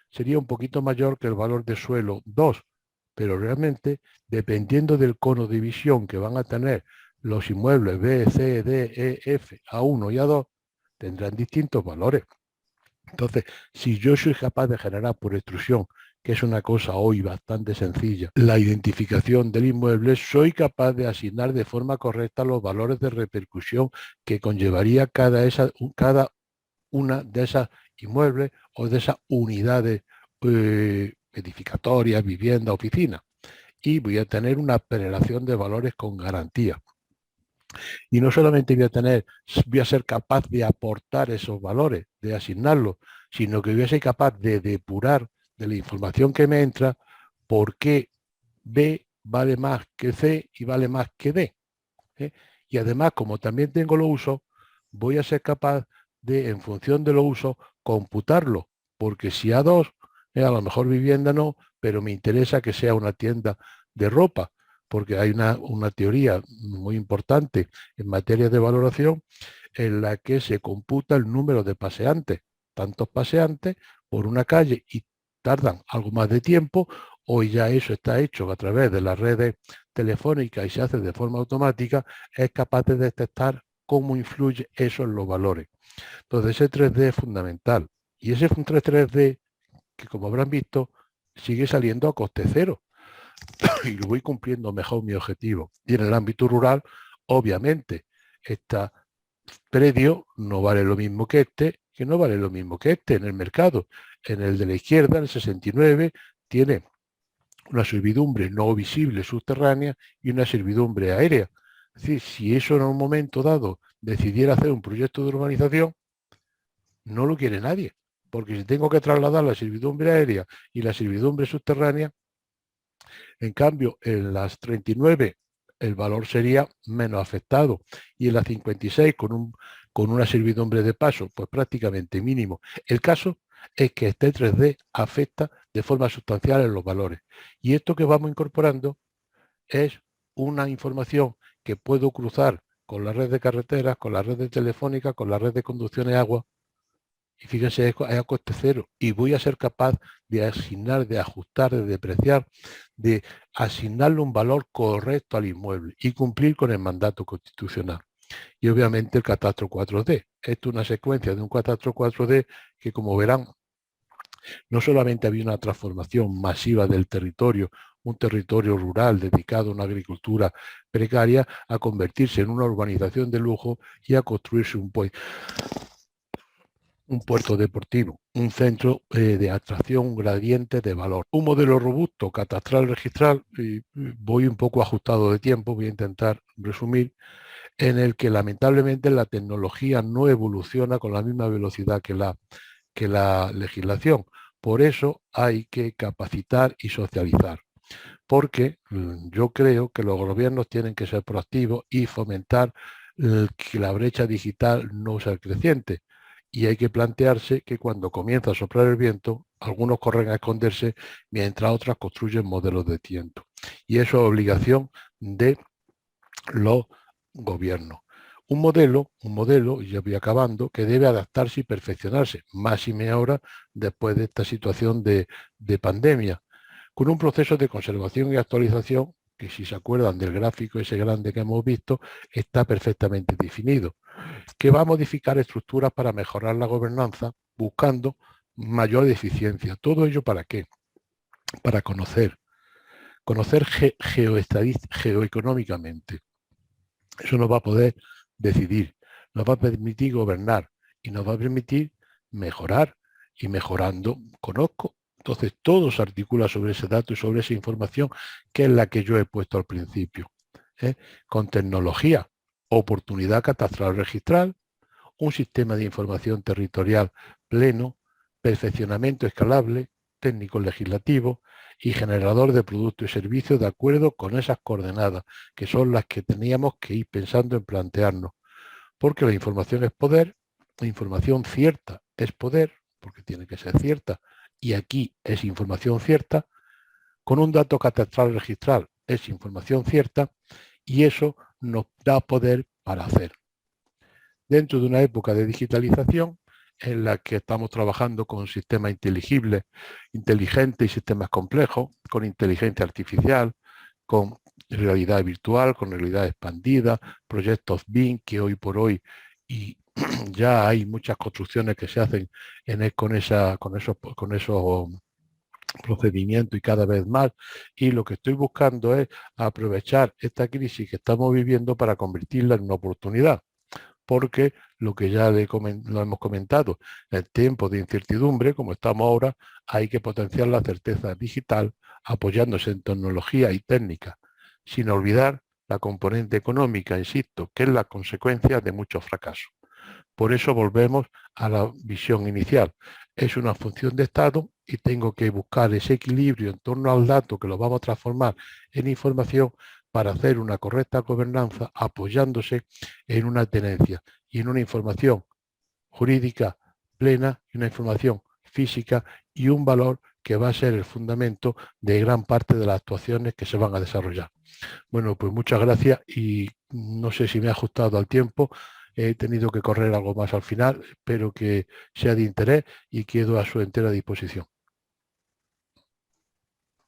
sería un poquito mayor que el valor del suelo 2, pero realmente, dependiendo del cono de visión que van a tener los inmuebles B, C, D, E, F, A1 y A2, tendrán distintos valores. Entonces, si yo soy capaz de generar por extrusión, que es una cosa hoy bastante sencilla, la identificación del inmueble, soy capaz de asignar de forma correcta los valores de repercusión que conllevaría cada una de esas inmuebles o de esas unidades edificatorias, vivienda, oficina. Y voy a tener una generación de valores con garantía. Y no solamente voy a ser capaz de aportar esos valores, de asignarlos, sino que voy a ser capaz de depurar de la información que me entra por qué B vale más que C y vale más que D. Y además, como también tengo los usos, voy a ser capaz de, en función de los usos, computarlo. Porque si A2, a lo mejor vivienda no, pero me interesa que sea una tienda de ropa, porque hay una teoría muy importante en materia de valoración en la que se computa el número de paseantes, tantos paseantes por una calle y tardan algo más de tiempo. Hoy ya eso está hecho a través de las redes telefónicas y se hace de forma automática, es capaz de detectar cómo influye eso en los valores. Entonces ese 3D es fundamental. Y ese 3D, que como habrán visto, sigue saliendo a coste cero. Y lo voy cumpliendo mejor mi objetivo. Y en el ámbito rural, obviamente, este predio no vale lo mismo que no vale lo mismo que en el mercado. En el de la izquierda, el 69, tiene una servidumbre no visible subterránea y una servidumbre aérea. Es decir, si eso en un momento dado decidiera hacer un proyecto de urbanización, no lo quiere nadie, porque si tengo que trasladar la servidumbre aérea y la servidumbre subterránea, en cambio en las 39 el valor sería menos afectado y en las 56 con una servidumbre de paso pues prácticamente mínimo. El caso es que este 3D afecta de forma sustancial en los valores, y esto que vamos incorporando es una información que puedo cruzar con la red de carreteras, con la red de telefónica, con la red de conducción de agua, y fíjense, es a coste cero, y voy a ser capaz de asignar, de ajustar, de depreciar, de asignarle un valor correcto al inmueble y cumplir con el mandato constitucional. Y obviamente el catastro 4D. Esto es una secuencia de un catastro 4D que, como verán, no solamente había una transformación masiva del territorio, un territorio rural dedicado a una agricultura precaria, a convertirse en una urbanización de lujo y a construirse un puerto deportivo, un centro de atracción, un gradiente de valor. Un modelo robusto, catastral, registral, y voy un poco ajustado de tiempo, voy a intentar resumir, en el que lamentablemente la tecnología no evoluciona con la misma velocidad que la legislación. Por eso hay que capacitar y socializar, porque yo creo que los gobiernos tienen que ser proactivos y fomentar que la brecha digital no sea creciente. Y hay que plantearse que cuando comienza a soplar el viento, algunos corren a esconderse mientras otras construyen modelos de tiento. Y eso es obligación de los gobiernos. Un modelo, y ya voy acabando, que debe adaptarse y perfeccionarse, máxime ahora después de esta situación de pandemia, con un proceso de conservación y actualización que, si se acuerdan del gráfico ese grande que hemos visto, está perfectamente definido, que va a modificar estructuras para mejorar la gobernanza, buscando mayor eficiencia. ¿Todo ello para qué? Para conocer geoeconómicamente. Eso nos va a poder decidir, nos va a permitir gobernar y nos va a permitir mejorar, y mejorando conozco. Entonces todo se articula sobre ese dato y sobre esa información, que es la que yo he puesto al principio. Con tecnología, oportunidad catastral registral, un sistema de información territorial pleno, perfeccionamiento escalable, técnico legislativo y generador de productos y servicios de acuerdo con esas coordenadas, que son las que teníamos que ir pensando en plantearnos. Porque la información es poder, la información cierta es poder, porque tiene que ser cierta, y aquí es información cierta, con un dato catastral registral es información cierta, y eso nos da poder para hacer. Dentro de una época de digitalización en la que estamos trabajando con sistemas inteligibles, inteligentes y sistemas complejos, con inteligencia artificial, con realidad virtual, con realidad expandida, proyectos BIM que hoy por hoy y ya hay muchas construcciones que se hacen con esos procedimientos y cada vez más, y lo que estoy buscando es aprovechar esta crisis que estamos viviendo para convertirla en una oportunidad. Porque lo que ya lo hemos comentado, en tiempos de incertidumbre, como estamos ahora, hay que potenciar la certeza digital apoyándose en tecnología y técnica, sin olvidar la componente económica, insisto, que es la consecuencia de muchos fracasos. Por eso volvemos a la visión inicial. Es una función de Estado y tengo que buscar ese equilibrio en torno al dato que lo vamos a transformar en información para hacer una correcta gobernanza apoyándose en una tenencia y en una información jurídica plena y una información física y un valor que va a ser el fundamento de gran parte de las actuaciones que se van a desarrollar. Bueno, pues muchas gracias, y no sé si me he ajustado al tiempo. He tenido que correr algo más al final. Espero que sea de interés y quedo a su entera disposición.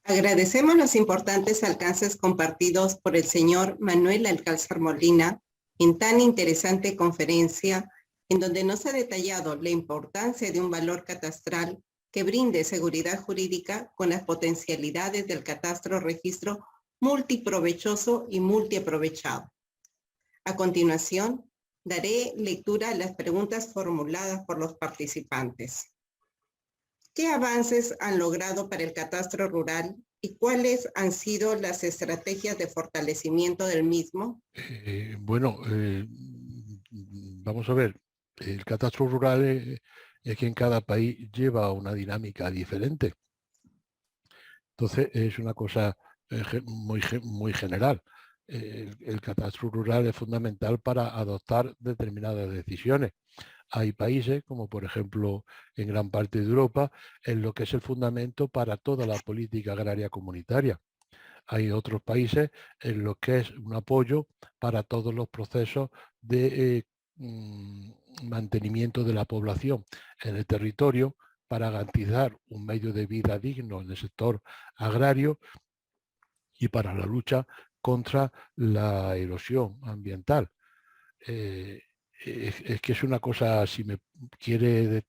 Agradecemos los importantes alcances compartidos por el señor Manuel Alcázar Molina en tan interesante conferencia, en donde nos ha detallado la importancia de un valor catastral que brinde seguridad jurídica con las potencialidades del catastro registro multiprovechoso y multiaprovechado. A continuación, daré lectura a las preguntas formuladas por los participantes. ¿Qué avances han logrado para el catastro rural y cuáles han sido las estrategias de fortalecimiento del mismo? Vamos a ver. El catastro rural Y es que en cada país lleva una dinámica diferente. Entonces es una cosa muy general. El catastro rural es fundamental para adoptar determinadas decisiones. Hay países, como por ejemplo en gran parte de Europa, en lo que es el fundamento para toda la política agraria comunitaria. Hay otros países en los que es un apoyo para todos los procesos de mantenimiento de la población en el territorio para garantizar un medio de vida digno en el sector agrario y para la lucha contra la erosión ambiental. Es que es una cosa, si me quiere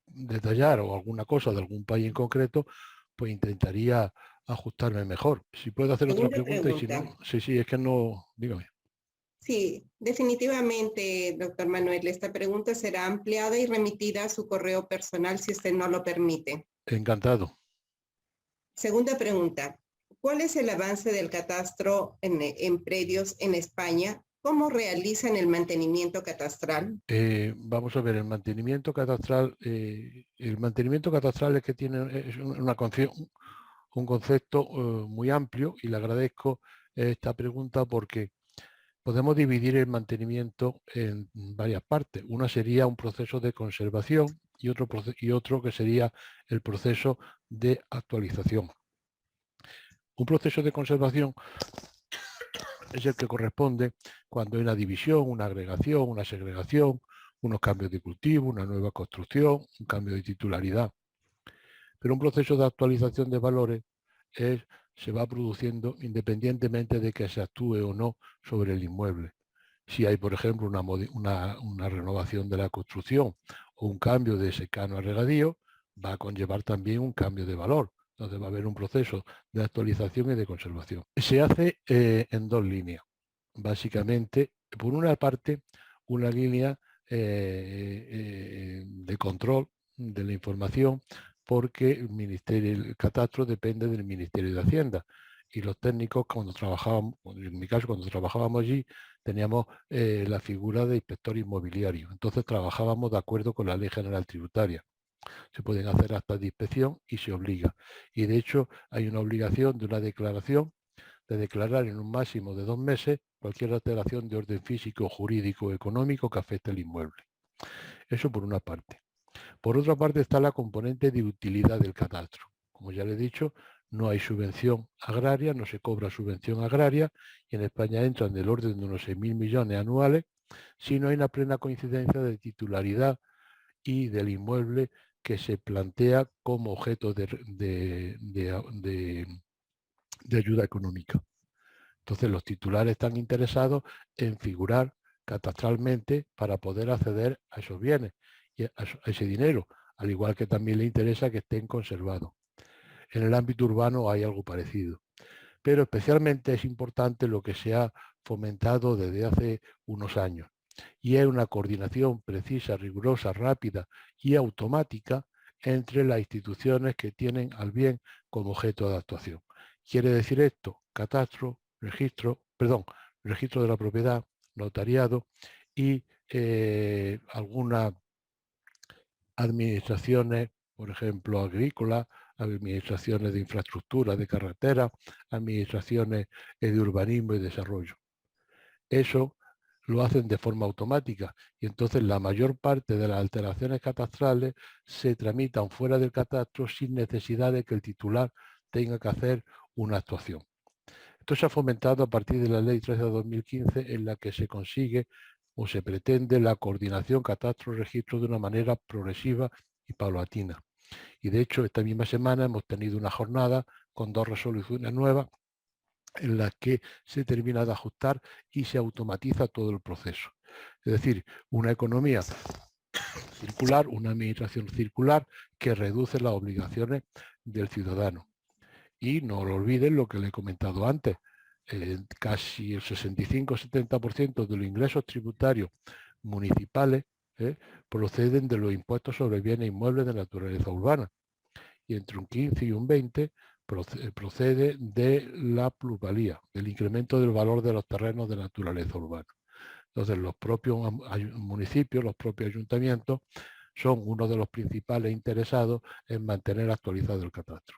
detallar o alguna cosa de algún país en concreto, pues intentaría ajustarme mejor. Si puedo hacer otra pregunta y si no, sí, es que no, dígame. Sí, definitivamente, doctor Manuel, esta pregunta será ampliada y remitida a su correo personal si usted no lo permite. Encantado. Segunda pregunta, ¿cuál es el avance del catastro en predios en España? ¿Cómo realizan el mantenimiento catastral? Vamos a ver, el mantenimiento catastral es que tiene un concepto muy amplio y le agradezco esta pregunta porque podemos dividir el mantenimiento en varias partes. Una sería un proceso de conservación y otro que sería el proceso de actualización. Un proceso de conservación es el que corresponde cuando hay una división, una agregación, una segregación, unos cambios de cultivo, una nueva construcción, un cambio de titularidad. Pero un proceso de actualización de valores se va produciendo independientemente de que se actúe o no sobre el inmueble. Si hay, por ejemplo, una renovación de la construcción o un cambio de secano a regadío, va a conllevar también un cambio de valor. Entonces va a haber un proceso de actualización y de conservación. Se hace en dos líneas. Básicamente, por una parte, una línea de control de la información, porque el catastro depende del Ministerio de Hacienda. Y los técnicos, cuando trabajábamos, en mi caso, cuando trabajábamos allí, teníamos la figura de inspector inmobiliario. Entonces trabajábamos de acuerdo con la Ley General Tributaria. Se pueden hacer actas de inspección y se obliga. Y de hecho hay una obligación de una declaración, de declarar en un máximo de 2 meses cualquier alteración de orden físico, jurídico o económico que afecte el inmueble. Eso por una parte. Por otra parte está la componente de utilidad del catastro. Como ya le he dicho, no hay subvención agraria, no se cobra subvención agraria y en España entran del orden de unos 6.000 millones anuales si no hay una plena coincidencia de titularidad y del inmueble que se plantea como objeto de ayuda económica. Entonces los titulares están interesados en figurar catastralmente para poder acceder a esos bienes y a ese dinero, al igual que también le interesa que estén conservados. En el ámbito urbano hay algo parecido. Pero especialmente es importante lo que se ha fomentado desde hace unos años, y es una coordinación precisa, rigurosa, rápida y automática entre las instituciones que tienen al bien como objeto de actuación. Quiere decir esto, catastro, registro de la propiedad, notariado y algunas administraciones, por ejemplo, agrícolas, administraciones de infraestructura, de carretera, administraciones de urbanismo y desarrollo. Eso lo hacen de forma automática y entonces la mayor parte de las alteraciones catastrales se tramitan fuera del catastro sin necesidad de que el titular tenga que hacer una actuación. Esto se ha fomentado a partir de la Ley 13 de 2015 en la que se consigue o se pretende la coordinación catastro-registro de una manera progresiva y paulatina. Y de hecho esta misma semana hemos tenido una jornada con 2 resoluciones nuevas en las que se termina de ajustar y se automatiza todo el proceso. Es decir, una economía circular, una administración circular que reduce las obligaciones del ciudadano. Y no lo olviden lo que le he comentado antes, casi el 65-70% de los ingresos tributarios municipales proceden de los impuestos sobre bienes inmuebles de naturaleza urbana y entre un 15 y un 20 procede de la plusvalía, del incremento del valor de los terrenos de naturaleza urbana. Entonces los propios municipios, los propios ayuntamientos son uno de los principales interesados en mantener actualizado el catastro.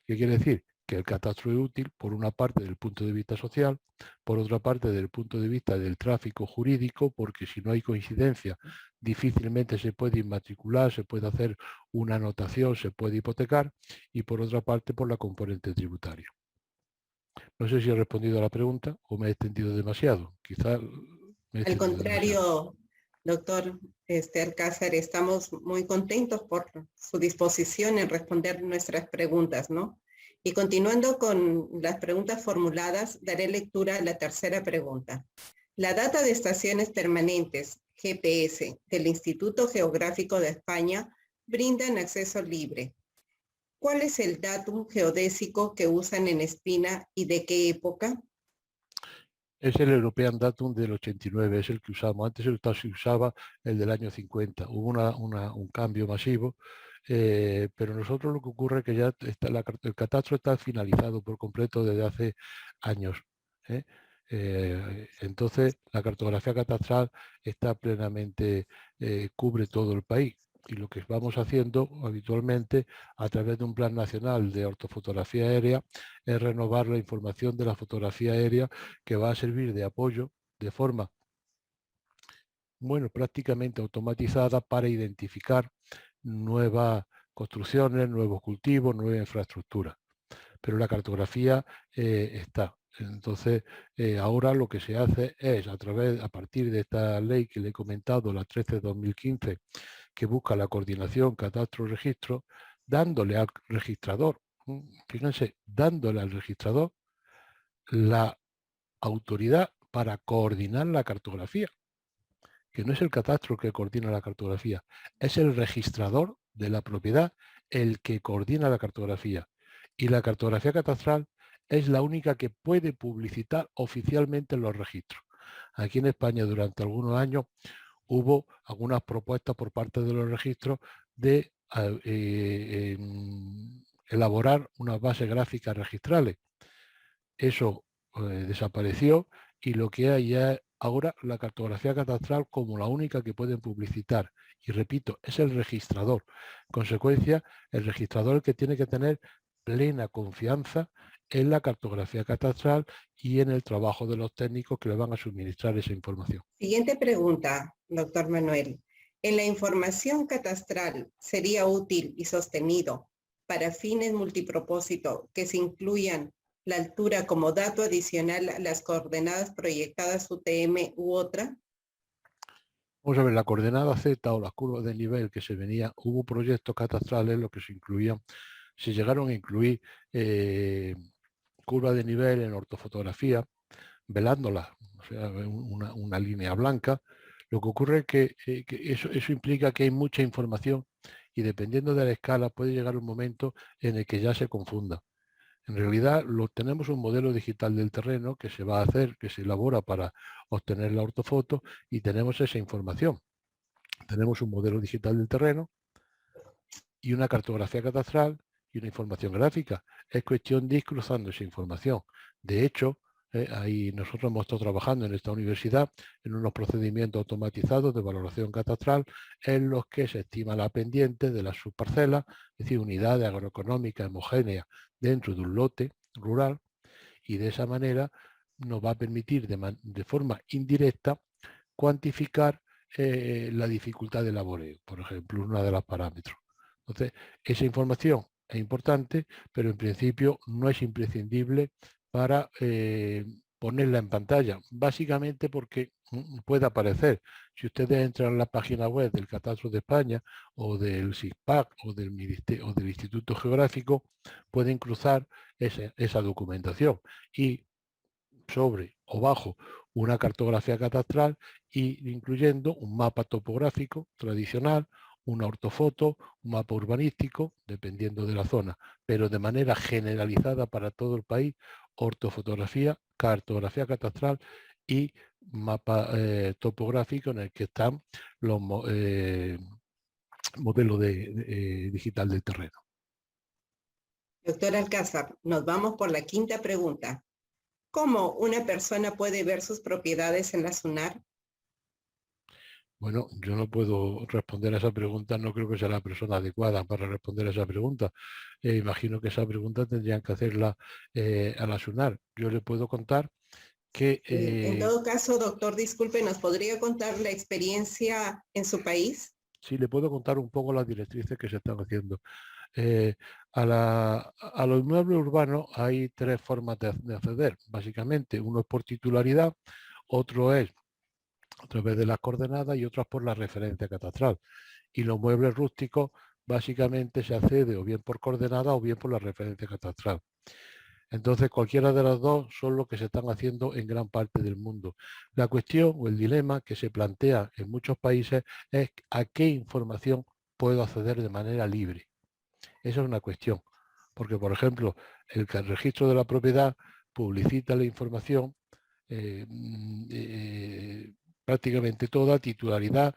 ¿Qué quiere decir? Que el catastro es útil, por una parte, desde el punto de vista social, por otra parte, desde el punto de vista del tráfico jurídico, porque si no hay coincidencia, difícilmente se puede inmatricular, se puede hacer una anotación, se puede hipotecar, y por otra parte, por la componente tributaria. No sé si he respondido a la pregunta o me he extendido demasiado. Quizá me he Al extendido demasiado. contrario, doctor Alcázar, estamos muy contentos por su disposición en responder nuestras preguntas, ¿no? Y continuando con las preguntas formuladas, daré lectura a la tercera pregunta. La data de estaciones permanentes, GPS, del Instituto Geográfico de España brindan acceso libre. ¿Cuál es el datum geodésico que usan en Espina y de qué época? Es el European Datum del 89, es el que usamos. Antes se usaba el del año 50. Hubo un cambio masivo, pero nosotros lo que ocurre es que ya está el catastro está finalizado por completo desde hace años. Entonces, la cartografía catastral está plenamente, cubre todo el país. Y lo que vamos haciendo habitualmente a través de un plan nacional de ortofotografía aérea es renovar la información de la fotografía aérea, que va a servir de apoyo de forma, bueno, prácticamente automatizada para identificar nuevas construcciones, nuevos cultivos, nueva infraestructura. Pero la cartografía está. Entonces, ahora lo que se hace es, a partir de esta ley que le he comentado, la 13/2015, que busca la coordinación catastro-registro, dándole al registrador, fíjense, dándole al registrador la autoridad para coordinar la cartografía, que no es el catastro que coordina la cartografía, es el registrador de la propiedad el que coordina la cartografía. Y la cartografía catastral es la única que puede publicitar oficialmente los registros. Aquí en España durante algunos años hubo algunas propuestas por parte de los registros de elaborar unas bases gráficas registrales. Eso desapareció y lo que hay es ahora la cartografía catastral como la única que pueden publicitar. Y repito, es el registrador. En consecuencia, el registrador es el que tiene que tener plena confianza en la cartografía catastral y en el trabajo de los técnicos que le van a suministrar esa información. Siguiente pregunta, doctor Manuel. ¿En la información catastral sería útil y sostenido para fines multipropósito que se incluyan la altura como dato adicional a las coordenadas proyectadas UTM u otra? Vamos a ver, la coordenada Z o las curvas de nivel que se venía, hubo proyectos catastrales en los que se incluían, se llegaron a incluir curvas de nivel en ortofotografía, velándolas, o sea, una línea blanca. Lo que ocurre es que eso implica que hay mucha información y dependiendo de la escala puede llegar un momento en el que ya se confunda. En realidad tenemos un modelo digital del terreno que se va a hacer, que se elabora para obtener la ortofoto y tenemos esa información. Tenemos un modelo digital del terreno y una cartografía catastral y una información gráfica. Es cuestión de ir cruzando esa información. De hecho, ahí nosotros hemos estado trabajando en esta universidad en unos procedimientos automatizados de valoración catastral en los que se estima la pendiente de las subparcelas, es decir, unidades agroeconómicas homogéneas dentro de un lote rural, y de esa manera nos va a permitir de forma indirecta cuantificar la dificultad de laboreo, por ejemplo, uno de los parámetros. Entonces, esa información es importante, pero en principio no es imprescindible para ponerla en pantalla, básicamente porque puede aparecer. Si ustedes entran en la página web del Catastro de España o del SIGPAC o del Instituto Geográfico, pueden cruzar esa documentación y sobre o bajo una cartografía catastral y incluyendo un mapa topográfico tradicional, una ortofoto, un mapa urbanístico, dependiendo de la zona, pero de manera generalizada para todo el país, ortofotografía, cartografía catastral y mapa topográfico en el que están los modelos digital del terreno. Doctor Alcázar, nos vamos por la quinta pregunta. ¿Cómo una persona puede ver sus propiedades en la SUNAR? Bueno, yo no puedo responder a esa pregunta, no creo que sea la persona adecuada para responder a esa pregunta. Imagino que esa pregunta tendrían que hacerla a la SUNAR. Yo le puedo contar que... En todo caso, doctor, disculpe, ¿nos podría contar la experiencia en su país? Sí, le puedo contar un poco las directrices que se están haciendo. A los inmuebles urbanos hay tres formas de acceder, básicamente. Uno es por titularidad, otro es a través de las coordenadas y otras por la referencia catastral. Y los muebles rústicos básicamente se accede o bien por coordenada o bien por la referencia catastral. Entonces cualquiera de las dos son lo que se están haciendo en gran parte del mundo. La cuestión o el dilema que se plantea en muchos países es a qué información puedo acceder de manera libre. Esa es una cuestión, porque por ejemplo el registro de la propiedad publicita la información prácticamente toda, titularidad,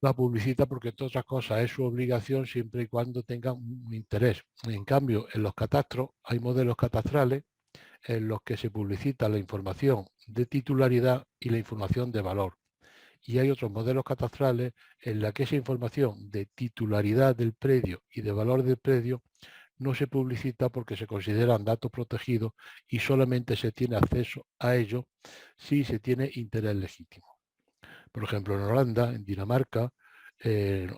la publicita porque entre otras cosas es su obligación siempre y cuando tenga un interés. En cambio, en los catastros hay modelos catastrales en los que se publicita la información de titularidad y la información de valor. Y hay otros modelos catastrales en la que esa información de titularidad del predio y de valor del predio no se publicita porque se consideran datos protegidos y solamente se tiene acceso a ellos si se tiene interés legítimo. Por ejemplo, en Holanda, en Dinamarca, en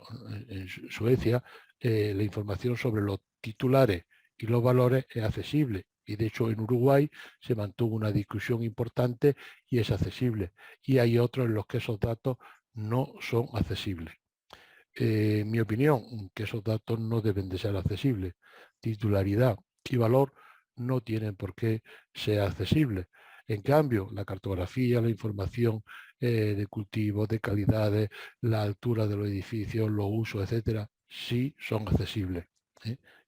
Suecia, la información sobre los titulares y los valores es accesible. Y de hecho en Uruguay se mantuvo una discusión importante y es accesible. Y hay otros en los que esos datos no son accesibles. En mi opinión, que esos datos no deben de ser accesibles. Titularidad y valor no tienen por qué ser accesibles. En cambio, la cartografía, la información de cultivos, de calidades, la altura de los edificios, los usos, etcétera, sí son accesibles.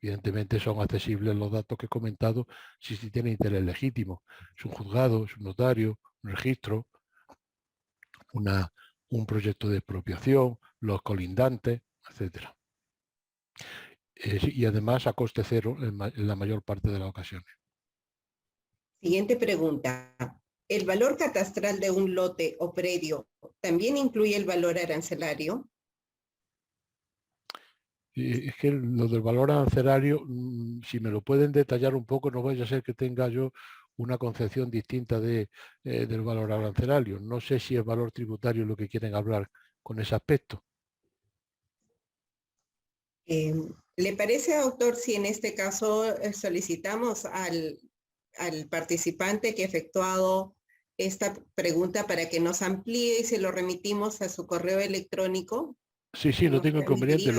Evidentemente son accesibles los datos que he comentado si se tiene interés legítimo. Es un juzgado, es un notario, un registro, un proyecto de expropiación, los colindantes, etcétera. Y además a coste cero en la mayor parte de las ocasiones. Siguiente pregunta. ¿El valor catastral de un lote o predio también incluye el valor arancelario? Es que lo del valor arancelario, si me lo pueden detallar un poco, no vaya a ser que tenga yo una concepción distinta del valor arancelario. No sé si es valor tributario lo que quieren hablar con ese aspecto. ¿Le parece, doctor, si en este caso solicitamos al participante que ha efectuado esta pregunta para que nos amplíe y se lo remitimos a su correo electrónico? Sí, no tengo inconveniente.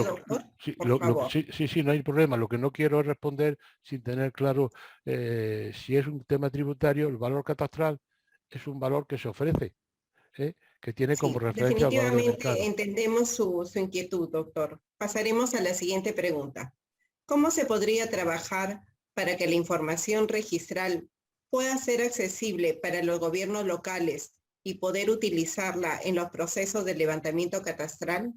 Sí, no hay problema. Lo que no quiero es responder sin tener claro si es un tema tributario. El valor catastral es un valor que se ofrece, que tiene como referencia al valor de mercado. Definitivamente entendemos su inquietud, doctor. Pasaremos a la siguiente pregunta. ¿Cómo se podría trabajar para que la información registral pueda ser accesible para los gobiernos locales y poder utilizarla en los procesos de levantamiento catastral?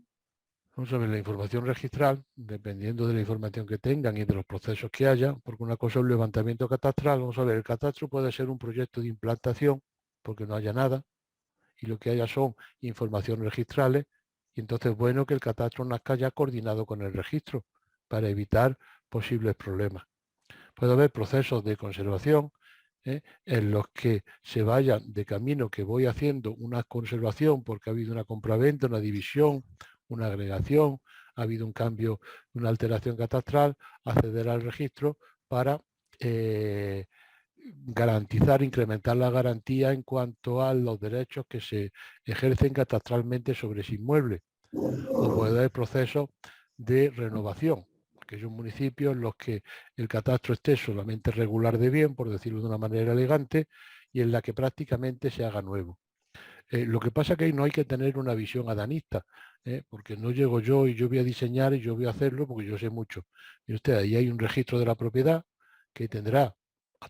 Vamos a ver, la información registral, dependiendo de la información que tengan y de los procesos que haya, porque una cosa es un levantamiento catastral, vamos a ver, el catastro puede ser un proyecto de implantación, porque no haya nada, y lo que haya son informaciones registrales, y entonces es bueno que el catastro nazca ya coordinado con el registro, para evitar posibles problemas. Puede haber procesos de conservación en los que se vayan de camino que voy haciendo una conservación porque ha habido una compraventa, una división, una agregación, ha habido un cambio, una alteración catastral, acceder al registro para garantizar, incrementar la garantía en cuanto a los derechos que se ejercen catastralmente sobre ese inmueble. O puede haber procesos de renovación, aquellos municipios en los que el catastro esté solamente regular de bien, por decirlo de una manera elegante, y en la que prácticamente se haga nuevo. Lo que pasa es que no hay que tener una visión adanista, porque no llego yo y yo voy a diseñar y yo voy a hacerlo porque yo sé mucho. Y usted, ahí hay un registro de la propiedad que tendrá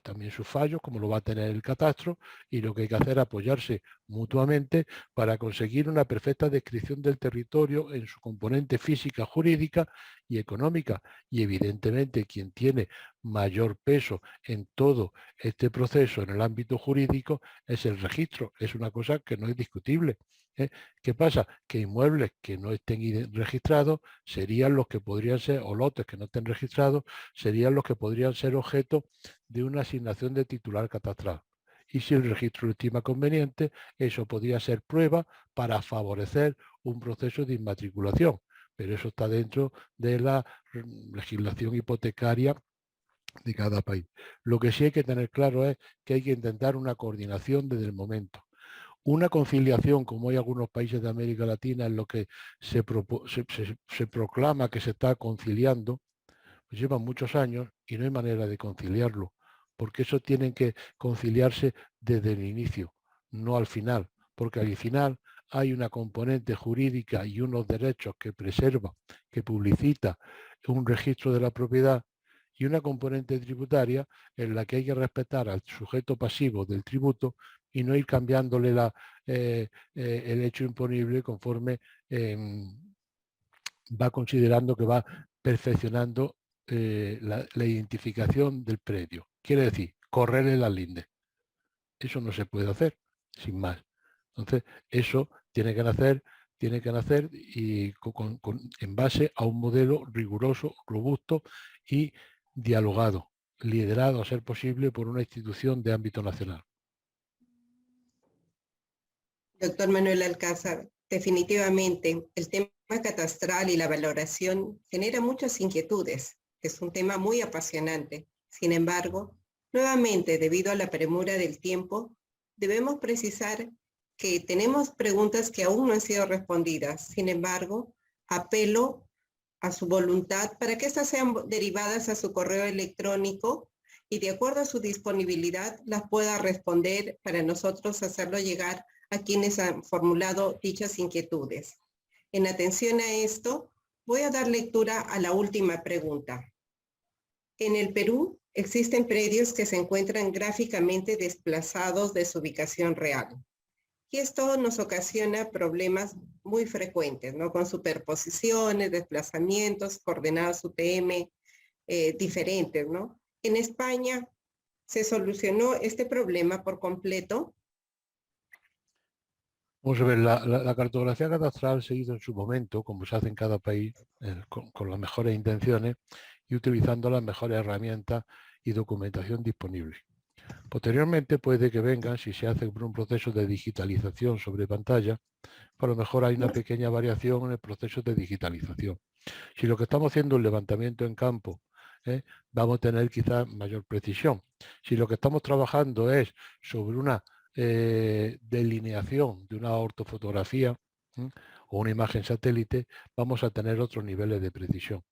también sus fallos, como lo va a tener el catastro, y lo que hay que hacer es apoyarse mutuamente para conseguir una perfecta descripción del territorio en su componente física, jurídica y económica. Y evidentemente quien tiene mayor peso en todo este proceso en el ámbito jurídico es el registro. Es una cosa que no es discutible. ¿Qué pasa? Que inmuebles que no estén registrados serían los que podrían ser, o lotes que no estén registrados, serían los que podrían ser objeto de una asignación de titular catastral. Y si el registro lo estima conveniente, eso podría ser prueba para favorecer un proceso de inmatriculación. Pero eso está dentro de la legislación hipotecaria de cada país. Lo que sí hay que tener claro es que hay que intentar una coordinación desde el momento. Una conciliación, como hay algunos países de América Latina en lo que se proclama que se está conciliando, pues llevan muchos años y no hay manera de conciliarlo, porque eso tiene que conciliarse desde el inicio, no al final, porque al final hay una componente jurídica y unos derechos que preserva, que publicita un registro de la propiedad, y una componente tributaria en la que hay que respetar al sujeto pasivo del tributo y no ir cambiándole el hecho imponible conforme va considerando que va perfeccionando la identificación del predio. Quiere decir, correrle las lindes. Eso no se puede hacer, sin más. Entonces, eso tiene que nacer y en base a un modelo riguroso, robusto y dialogado, liderado a ser posible por una institución de ámbito nacional. Doctor Manuel Alcázar, definitivamente el tema catastral y la valoración genera muchas inquietudes. Es un tema muy apasionante. Sin embargo, nuevamente, debido a la premura del tiempo, debemos precisar que tenemos preguntas que aún no han sido respondidas. Sin embargo, apelo a su voluntad para que estas sean derivadas a su correo electrónico y de acuerdo a su disponibilidad las pueda responder para nosotros hacerlo llegar a quienes han formulado dichas inquietudes. En atención a esto, voy a dar lectura a la última pregunta. En el Perú existen predios que se encuentran gráficamente desplazados de su ubicación real. Y esto nos ocasiona problemas muy frecuentes, ¿no? Con superposiciones, desplazamientos, coordenadas UTM diferentes, ¿no? En España se solucionó este problema por completo. Vamos a ver, la cartografía catastral se hizo en su momento, como se hace en cada país, con las mejores intenciones y utilizando las mejores herramientas y documentación disponible. Posteriormente puede que vengan, si se hace un proceso de digitalización sobre pantalla, a lo mejor hay una pequeña variación en el proceso de digitalización. Si lo que estamos haciendo es un levantamiento en campo, vamos a tener quizás mayor precisión. Si lo que estamos trabajando es sobre una delineación de una ortofotografía o una imagen satélite, vamos a tener otros niveles de precisión.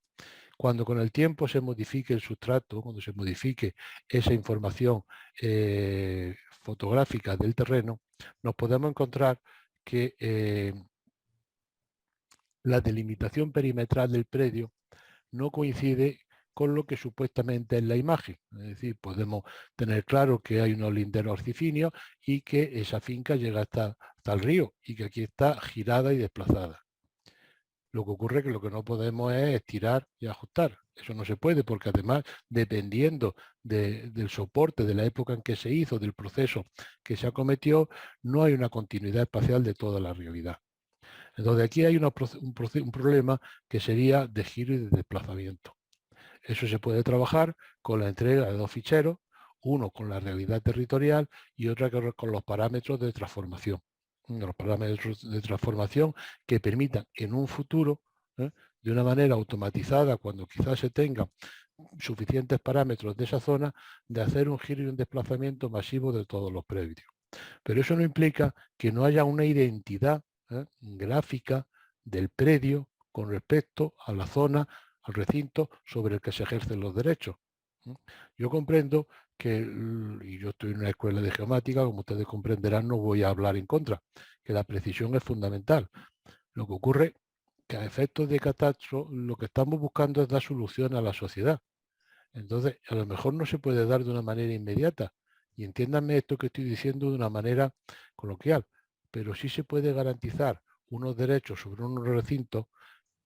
Cuando con el tiempo se modifique el sustrato, cuando se modifique esa información fotográfica del terreno, nos podemos encontrar que la delimitación perimetral del predio no coincide con lo que supuestamente es la imagen. Es decir, podemos tener claro que hay unos linderos orcifinios y que esa finca llega hasta el río y que aquí está girada y desplazada. Lo que ocurre es que lo que no podemos es estirar y ajustar. Eso no se puede porque además, dependiendo del soporte, de la época en que se hizo, del proceso que se acometió, no hay una continuidad espacial de toda la realidad. Entonces aquí hay un problema que sería de giro y de desplazamiento. Eso se puede trabajar con la entrega de dos ficheros, uno con la realidad territorial y otro con los parámetros de transformación. Los parámetros de transformación que permitan en un futuro, de una manera automatizada, cuando quizás se tengan suficientes parámetros de esa zona, de hacer un giro y un desplazamiento masivo de todos los predios. Pero eso no implica que no haya una identidad gráfica del predio con respecto a la zona, al recinto sobre el que se ejercen los derechos. Yo comprendo que, y yo estoy en una escuela de geomática, como ustedes comprenderán, no voy a hablar en contra, que la precisión es fundamental. Lo que ocurre que a efectos de catastro lo que estamos buscando es dar solución a la sociedad. Entonces, a lo mejor no se puede dar de una manera inmediata. Y entiéndanme esto que estoy diciendo de una manera coloquial, pero sí se puede garantizar unos derechos sobre unos recintos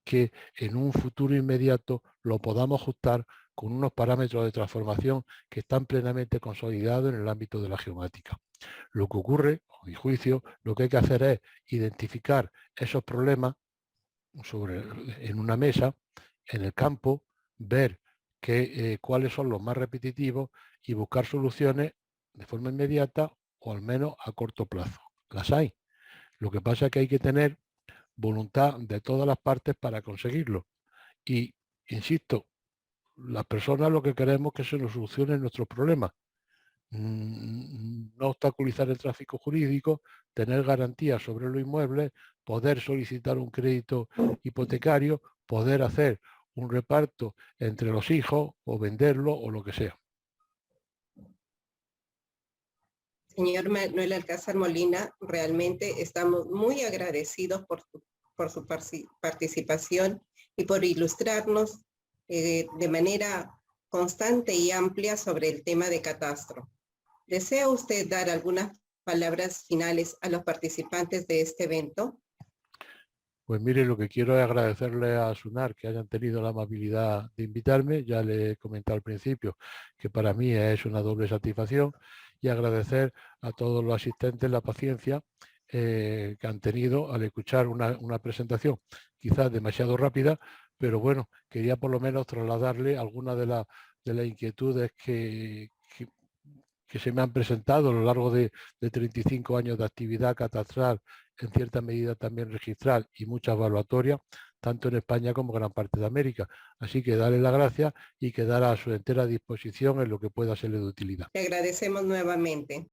que en un futuro inmediato lo podamos ajustar con unos parámetros de transformación que están plenamente consolidados en el ámbito de la geomática. Lo que ocurre, a mi juicio, lo que hay que hacer es identificar esos problemas en una mesa, en el campo, ver cuáles son los más repetitivos y buscar soluciones de forma inmediata o al menos a corto plazo. Las hay. Lo que pasa es que hay que tener voluntad de todas las partes para conseguirlo. Y, insisto, las personas lo que queremos es que se nos solucionen nuestros problemas. No obstaculizar el tráfico jurídico, tener garantías sobre los inmuebles, poder solicitar un crédito hipotecario, poder hacer un reparto entre los hijos o venderlo o lo que sea. Señor Manuel Alcázar Molina, realmente estamos muy agradecidos por su participación y por ilustrarnos de manera constante y amplia sobre el tema de catastro. ¿Desea usted dar algunas palabras finales a los participantes de este evento? Pues mire, lo que quiero es agradecerle a SUNAR que hayan tenido la amabilidad de invitarme. Ya le he comentado al principio que para mí es una doble satisfacción, y agradecer a todos los asistentes la paciencia que han tenido al escuchar una presentación quizás demasiado rápida, pero bueno, quería por lo menos trasladarle algunas de las inquietudes que se me han presentado a lo largo de 35 años de actividad catastral, en cierta medida también registral y muchas evaluatorias, tanto en España como en gran parte de América. Así que darle las gracias y quedar a su entera disposición en lo que pueda serle de utilidad. Le agradecemos nuevamente.